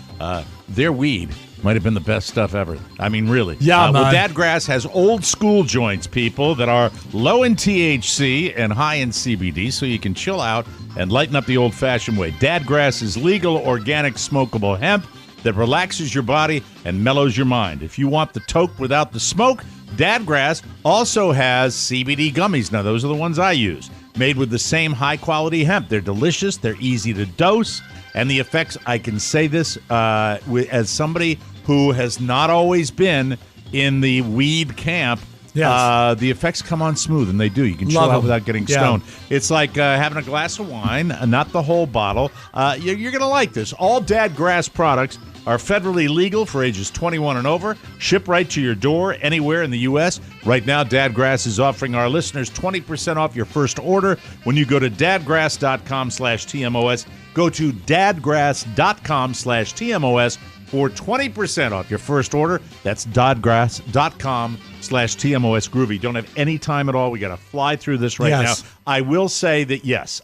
Their weed might have been the best stuff ever. I mean, really.
Yeah,
well, Dadgrass has old school joints, people, that are low in THC and high in CBD, so you can chill out and lighten up the old-fashioned way. Dadgrass is legal, organic, smokable hemp that relaxes your body and mellows your mind. If you want the toke without the smoke, Dadgrass also has CBD gummies. Now, those are the ones I use. Made with the same high-quality hemp. They're delicious. They're easy to dose. And the effects, I can say this as somebody who has not always been in the weed camp. Yes. The effects come on smooth, and they do. You can chill out without getting stoned. It's like having a glass of wine, not the whole bottle. You're going to like this. All Dadgrass products are federally legal for ages 21 and over. Ship right to your door anywhere in the U.S. Right now, Dadgrass is offering our listeners 20% off your first order when you go to dadgrass.com/TMOS. Go to dadgrass.com/TMOS for 20% off your first order. That's dadgrass.com/TMOS. Groovy. Don't have any time at all. We got to fly through this right now. I will say that, yes,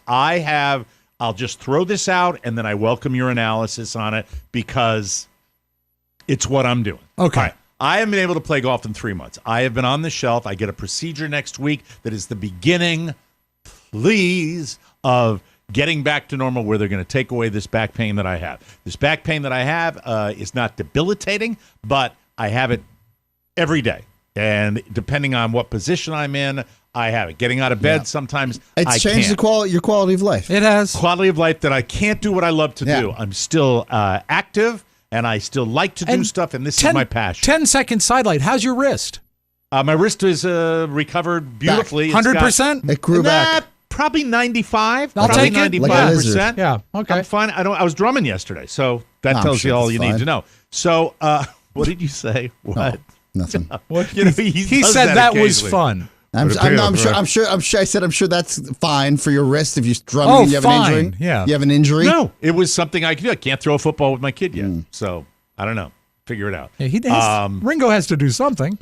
I'll just throw this out, and then I welcome your analysis on it because it's what I'm doing.
Okay.
Right. I haven't been able to play golf in 3 months. I have been on the shelf. I get a procedure next week that is the beginning, please, of getting back to normal, where they're going to take away this back pain that I have. This back pain that I have is not debilitating, but I have it every day. And depending on what position I'm in, I have it. Getting out of bed, sometimes
it's changed your quality of life.
It has.
Quality of life that I can't do what I love to do. I'm still active, and I still like to do stuff, and this is my passion.
10-second sidelight. How's your wrist?
My wrist is recovered beautifully.
100%?
It grew back.
Probably 95.
I'll
probably
take it.
95%.
Yeah. Okay.
I'm fine. I was drumming yesterday, so that tells you all you need to know. So, what did you say? What?
No, nothing.
He
said that was fun.
I'm sure. I said I'm sure that's fine for your wrist if you're drumming and you have an injury.
Yeah.
You have an injury?
No, it was something I could do. I can't throw a football with my kid yet, so I don't know. Figure it out.
Yeah, Ringo has to do something.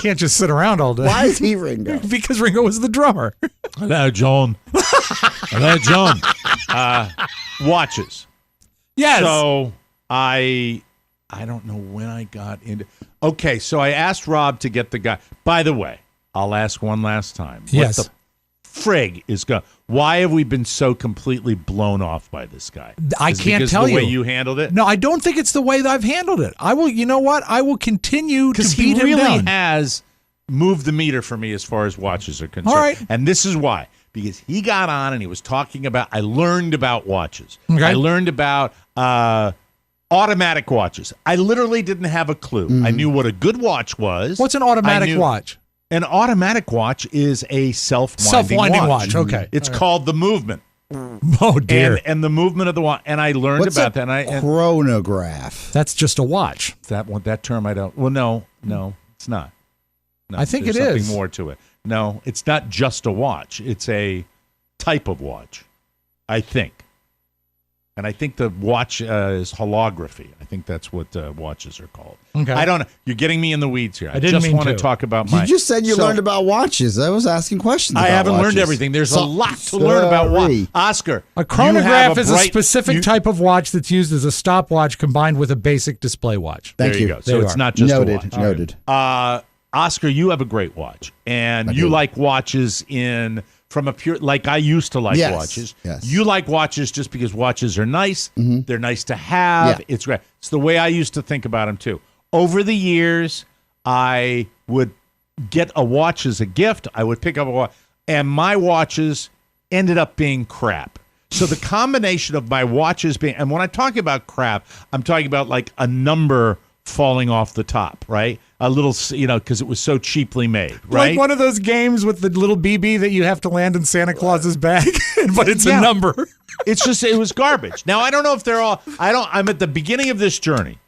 Can't just sit around all day.
Why is he Ringo?
Because Ringo was the drummer.
Hello, John. Hello, John. Watches.
Yes.
So I I don't know when I got into. Okay, so I asked Rob to get the guy. By the way, I'll ask one last time.
Yes.
What the frig is going? Why have we been so completely blown off by this guy?
I can't tell
the
you
way you handled it.
No, I don't think it's the way that I've handled it. I will. You know what? I will continue to beat him down.
He really has moved the meter for me as far as watches are concerned.
All right.
And this is why. Because he got on and he was talking about, I learned about watches.
Okay.
I learned about automatic watches. I literally didn't have a clue. I knew what a good watch was.
What's an automatic watch?
An automatic watch is a self-winding watch.
Okay.
It's called the movement.
Oh, dear.
And the movement of the watch. And I learned about that. And
chronograph?
That's just a watch.
That term I don't. Well, no, it's not. No,
I think it
there's
is.
something more to it. No, it's not just a watch. It's a type of watch, I think. And I think the watch is holography. I think that's what watches are called.
Okay.
I don't know. You're getting me in the weeds here. I
didn't
just
mean
want to
to.
talk about my...
You just said you learned about watches. I was asking questions
I
about
haven't learned
watches.
everything. There's a lot to learn about watches. Oscar,
A chronograph
you have
is a specific type of watch that's used as a stopwatch combined with a basic display watch.
There you go. So it's not just
Noted.
a watch.
Noted.
Oscar, you have a great watch. And you like watches from a pure, like I used to like watches.
Yes.
You like watches just because watches are nice. They're nice to have.
Yeah.
It's great. It's the way I used to think about them too. Over the years, I would get a watch as a gift. I would pick up a watch, and my watches ended up being crap. So the combination of my watches being, and when I talk about crap, I'm talking about like a number falling off the top, right? A little, because it was so cheaply made, right?
Like one of those games with the little BB that you have to land in Santa Claus's bag, but it's a number.
It's just, it was garbage. Now, I don't know if they're all, I'm at the beginning of this journey,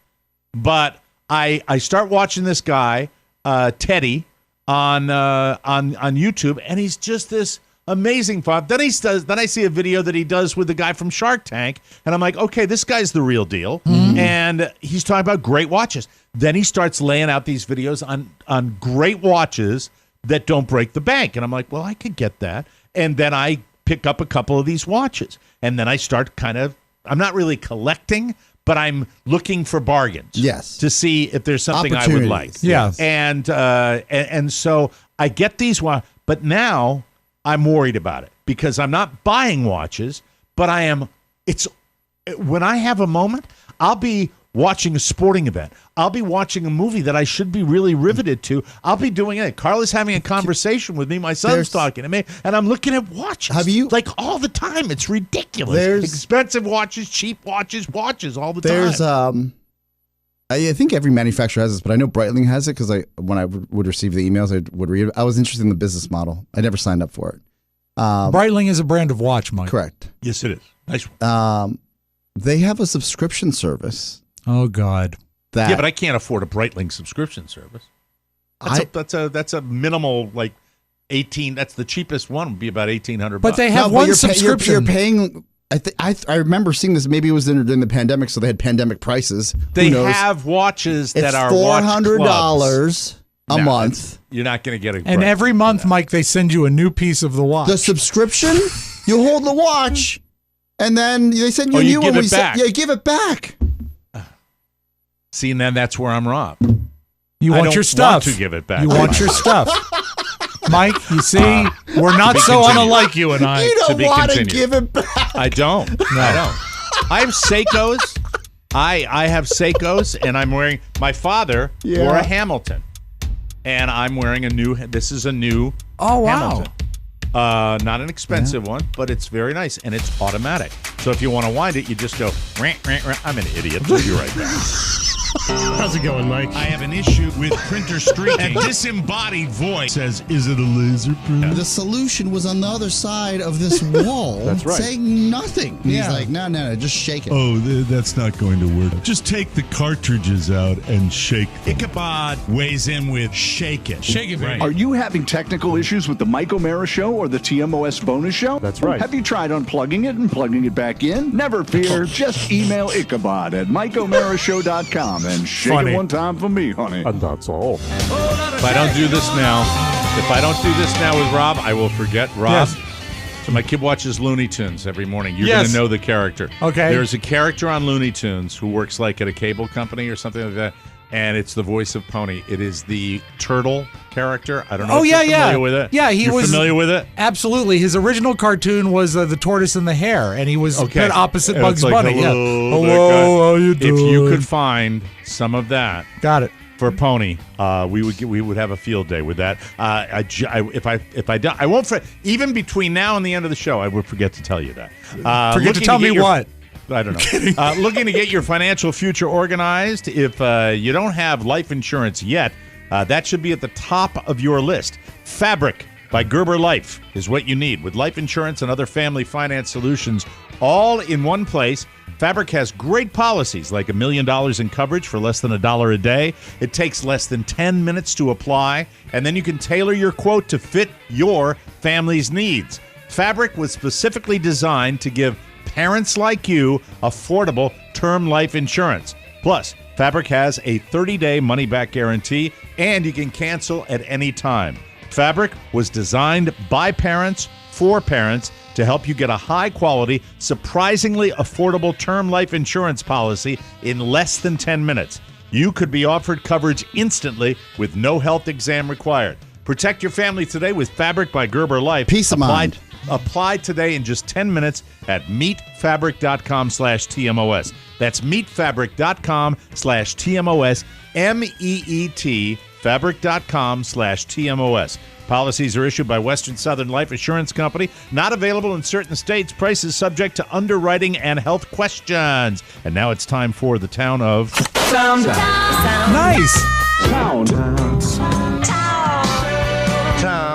but I start watching this guy, Teddy, on YouTube, and he's just this amazing fun. Then I see a video that he does with the guy from Shark Tank, and I'm like, okay, this guy's the real deal. And he's talking about great watches. Then he starts laying out these videos on great watches that don't break the bank. And I'm like, well, I could get that. And then I pick up a couple of these watches. And then I start I'm not really collecting, but I'm looking for bargains.
Yes.
To see if there's something I would like.
Yeah.
And so I get these watches, but now I'm worried about it because I'm not buying watches, but when I have a moment, I'll be watching a sporting event. I'll be watching a movie that I should be really riveted to. I'll be doing it. Carla's having a conversation with me. My son's talking to me, and I'm looking at watches.
Have you
all the time? It's ridiculous. Expensive watches, cheap watches all the time.
I think every manufacturer has this, but I know Breitling has it because when I would receive the emails, I would read it. I was interested in the business model. I never signed up for it.
Breitling is a brand of watch, Mike.
Correct.
Yes, it is. Nice one.
They have a subscription service.
Oh God.
Yeah, but I can't afford a Breitling subscription service. That's a minimal like 18. That's the cheapest one. Would be about $1,800.
But they have one subscription.
You're paying. I remember seeing this. Maybe it was during the pandemic, so they had pandemic prices.
They have watches that are
$400 a month.
You're not going to get it.
And every month, Mike, they send you a new piece of the watch.
The subscription, you hold the watch, and then they send you a new one.
Give it back.
Yeah, give it back.
See, and then that's where I'm Rob.
You want your stuff.
I don't want to give it back.
You want your stuff. Mike, you see, we're not so unlike you and I.
You don't want to give it back.
I don't. No. I don't. I have Seikos. I have Seikos, and I'm wearing, my father wore a Hamilton. And I'm wearing this is a new Hamilton. Not an expensive one, but it's very nice, and it's automatic. So if you want to wind it, you just go, rant, rant, rant. I'm an idiot. I'll be right back.
How's it going, Mike? I have an issue with printer streaking. A disembodied voice says, "Is it a laser printer?"
The solution was on the other side of this wall.
That's right.
Saying nothing. And he's like, no, just shake it.
Oh, that's not going to work. Just take the cartridges out and shake them. Ichabod weighs in with shake it.
Shake it,
right.
Are you having technical issues with the Mike O'Mara Show or the TMOS bonus show?
That's right.
Have you tried unplugging it and plugging it back in? Never fear. Just email Ichabod at MikeO'MaraShow.com and shake it one time for me, honey.
And that's all. If I don't do this now with Rob, I will forget Rob.
Yes.
So my kid watches Looney Tunes every morning. You're going to know the character.
Okay.
There's a character on Looney Tunes who works like at a cable company or something like that, and it's the voice of Pony. It is the turtle character. I don't know if you're familiar with it.
Yeah,
You're familiar with it?
Absolutely. His original cartoon was the tortoise and the hare, and he was put opposite
And
Bugs
it's like,
Bunny.
hello,
how you doing?
If you could find some of that.
Got it.
For Pony, we would have a field day with that. I won't. Even between now and the end of the show, I would forget to tell you that.
Forget to tell me what?
I don't know. Looking to get your financial future organized. If you don't have life insurance yet, that should be at the top of your list. Fabric by Gerber Life is what you need. With life insurance and other family finance solutions all in one place, Fabric has great policies like $1 million in coverage for less than $1 a day. It takes less than 10 minutes to apply, and then you can tailor your quote to fit your family's needs. Fabric was specifically designed to give parents like you affordable term life insurance. Plus, Fabric has a 30-day money-back guarantee, and you can cancel at any time. Fabric was designed by parents for parents to help you get a high-quality, surprisingly affordable term life insurance policy in less than 10 minutes. You could be offered coverage instantly with no health exam required. Protect your family today with Fabric by Gerber Life.
Peace of mind.
Apply today in just 10 minutes at meetfabric.com/TMOS. That's meetfabric.com/TMOS. MEET fabric.com/TMOS. Policies are issued by Western Southern Life Assurance Company. Not available in certain states. Prices subject to underwriting and health questions. And now it's time for the town of...
Sound.
Nice.
Sound.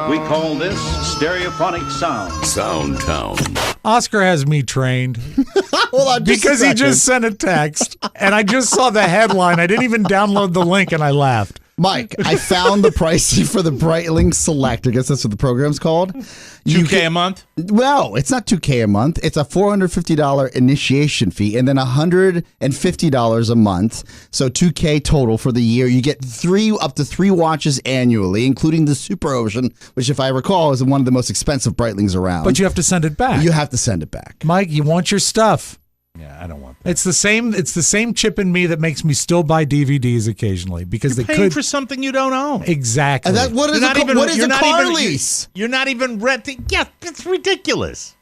We call this stereophonic sound.
Sound Town.
Oscar has me trained.
Hold on,
because he just sent a text, and I just saw the headline. I didn't even download the link, and I laughed.
Mike, I found the pricing for the Breitling Select. I guess that's what the program's called.
$2K a month?
No, it's not $2K a month. It's a $450 initiation fee and then $150 a month. So $2K total for the year. You get up to three watches annually, including the Super Ocean, which, if I recall, is one of the most expensive Breitlings around.
But you have to send it back.
You have to send it back.
Mike, you want your stuff.
Yeah, I don't want that.
It's the same chip in me that makes me still buy DVDs occasionally because
You're paying for something you don't own.
Exactly.
And what is a car lease?
You're not even renting. Yeah, that's ridiculous.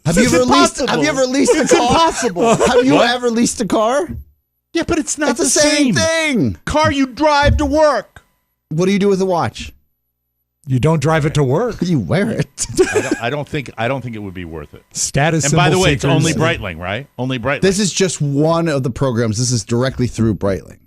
Have you ever leased a car?
It's impossible.
Have you ever leased a car?
Yeah, but it's not
the same thing.
Car you drive to work.
What do you do with a watch?
You don't drive it to work.
You wear it.
I don't think it would be worth it.
Status.
And by the way,
seekers.
it's only Breitling, right? Only Breitling.
This is just one of the programs. This is directly through Breitling.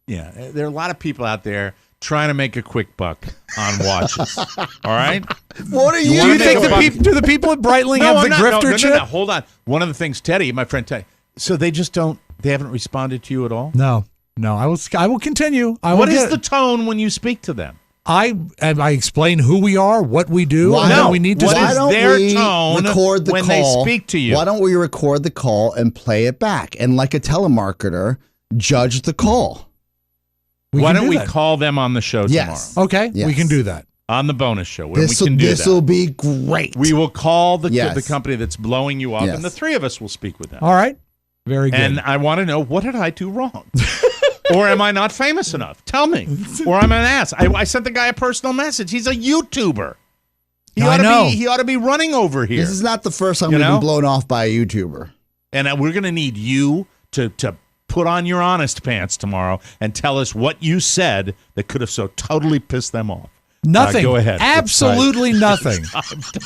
Yeah, there are a lot of people out there trying to make a quick buck on watches. All right.
What are you?
Do you think do the people at Breitling have the grifter chip?
No, hold on. One of the things, Teddy, my friend Teddy. So they just don't. They haven't responded to you at all.
No. I will continue.
What is the tone when you speak to them?
I explain who we are, what we do, and then we need to.
What is their tone
record the
when
call?
they speak to you?
Why don't we record the call and play it back? And like a telemarketer, judge the call.
Why don't we call them on the show tomorrow?
Okay, we can do that.
On the bonus show, we can do that.
This will be great.
We will call the company that's blowing you up,
Yes.
and the three of us will speak with them.
All right. Very good.
And I want to know, what did I do wrong? Or am I not famous enough? Tell me. Or I'm an ass. I sent the guy a personal message. He's a YouTuber. He ought to be running over here.
This is not the first time we've been blown off by a YouTuber.
And we're going to need you to put on your honest pants tomorrow and tell us what you said that could have so totally pissed them off.
Nothing.
Go ahead.
Absolutely nothing.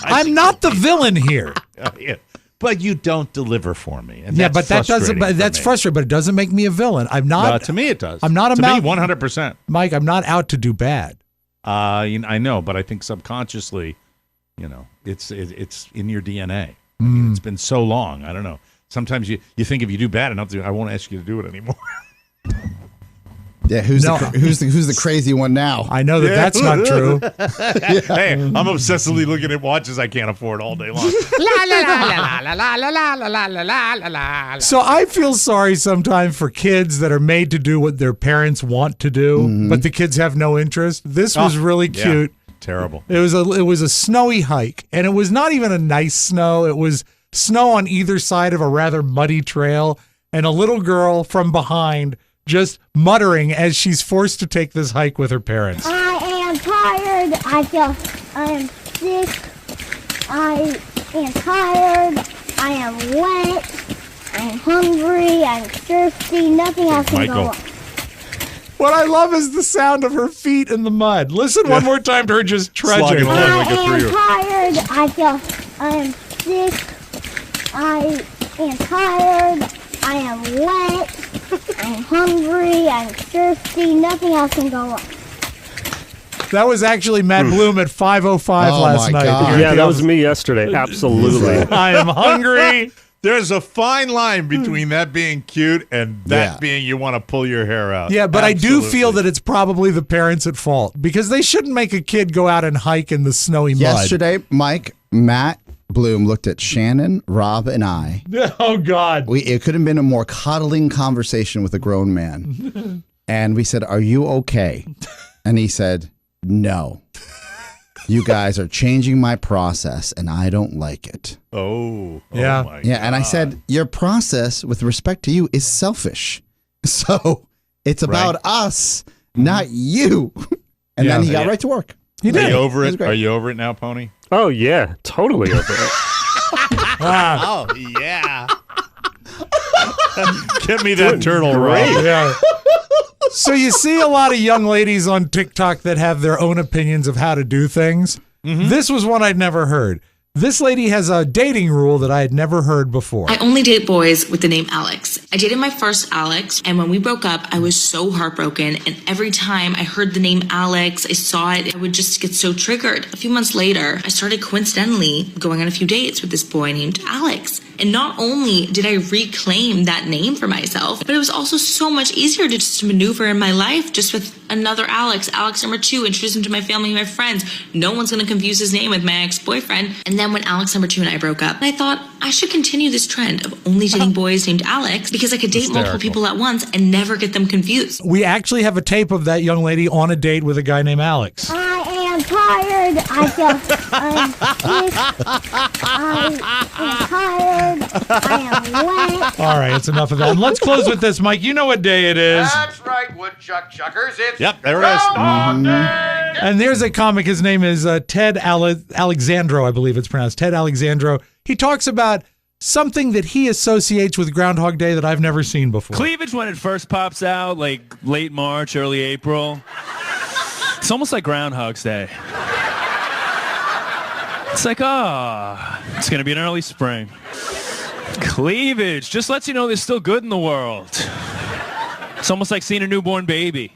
I'm not the villain here.
But you don't deliver for me. And
but that doesn't. That's frustrating. But it doesn't make me a villain. I'm not.
To me, it does.
I'm not
to
about
me 100%.
Mike, I'm not out to do bad.
I know, but I think subconsciously, it's in your DNA. I mean, it's been so long. I don't know. Sometimes you think if you do bad enough, I won't ask you to do it anymore.
Yeah, who's the crazy one now?
I know that's not true.
Hey, I'm obsessively looking at watches I can't afford all day long.
So I feel sorry sometimes for kids that are made to do what their parents want to do, but the kids have no interest. This was really cute.
Terrible.
It was a snowy hike, and it was not even a nice snow. It was snow on either side of a rather muddy trail, and a little girl from behind just muttering as she's forced to take this hike with her parents.
I am tired. I am sick. I am tired. I am wet. I am hungry. I'm thirsty. Nothing else can go on.
What I love is the sound of her feet in the mud. Listen one more time to her just trudging.
I am tired. I am sick. I am tired. I am wet. I am hungry. I'm thirsty. Nothing else can go on.
That was actually Matt Bloom at 5:05 last night.
Yeah, that was me yesterday. Absolutely.
I am hungry.
There's a fine line between that being cute and that being you want to pull your hair out.
Yeah, but I do feel that it's probably the parents at fault because they shouldn't make a kid go out and hike in the snowy mud.
Yesterday, Mike, Matt Bloom looked at Shannon, Robb, and I.
Oh, God.
It could have been a more coddling conversation with a grown man. And we said, "Are you okay?" And he said, "No. You guys are changing my process, and I don't like it."
Oh
yeah.
My
yeah,
God.
and I said, "Your process, with respect to you, is selfish. So it's about us, not you." And then he got right to work.
Are you over it? Are you over it now, Pony?
Oh, yeah. Totally over it.
Oh, yeah. Get me that turtle, Robb.
Yeah. So you see a lot of young ladies on TikTok that have their own opinions of how to do things. This was one I'd never heard. This lady has a dating rule that I had never heard before.
I only date boys with the name Alex. I dated my first Alex, and when we broke up, I was so heartbroken, and every time I heard the name Alex, I saw it, I would just get so triggered. A few months later, I started coincidentally going on a few dates with this boy named Alex. And not only did I reclaim that name for myself, but it was also so much easier to just maneuver in my life just with another Alex, Alex number 2, introduce him to my family and my friends. No one's going to confuse his name with my ex-boyfriend. And then when Alex number 2 and I broke up, I thought I should continue this trend of only dating boys named Alex because I could date multiple people at once and never get them confused.
We actually have a tape of that young lady on a date with a guy named Alex.
I am tired. I'm sick. I am tired. I am wet.
All right, it's enough of that. And let's close with this, Mike. You know what day it is.
That's right, woodchuck chuckers. It's
there it is.
Groundhog Day.
And there's a comic. His name is Ted Alexandro, I believe it's pronounced. Ted Alexandro. He talks about something that he associates with Groundhog Day that I've never seen before.
Cleavage when it first pops out, like late March, early April. It's almost like Groundhog's Day. It's like, it's going to be an early spring. Cleavage just lets you know there's still good in the world. It's almost like seeing a newborn baby.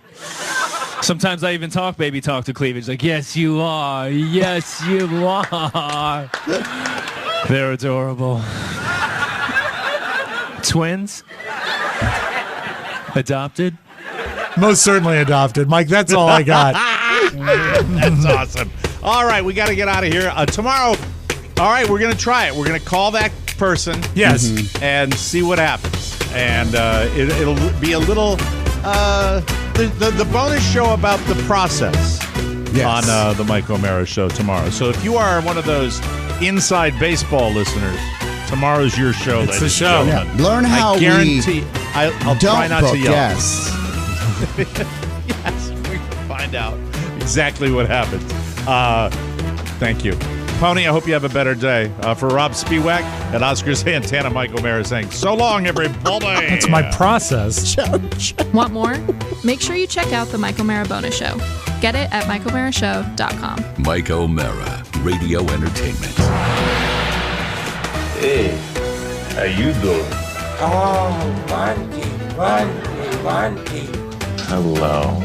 Sometimes I even baby talk to cleavage. Like, yes, you are. Yes, you are. They're adorable. Twins? Adopted?
Most certainly adopted. Mike, that's all I got.
That's awesome. All right, we got to get out of here. Tomorrow, all right, we're going to try it. We're going to call that person.
Yes.
And see what happens. And it'll be a little, the bonus show about the process on the Mike O'Mara Show tomorrow. So if you are one of those inside baseball listeners, tomorrow's your show.
It's the show.
Yeah. Learn how
I guarantee, I'll try not to yell.
Yes.
Yes, we can find out exactly what happens. Thank you. Pony, I hope you have a better day. For Robb Spiewak and Oscar Santana, Mike O'Mara saying, so long, everybody.
That's my process.
Want more? Make sure you check out the Mike O'Mara Bonus Show. Get it at MikeO'MaraShow.com.
Mike O'Mara, Radio Entertainment.
Hey, how you doing?
Oh, Monty.
Hello.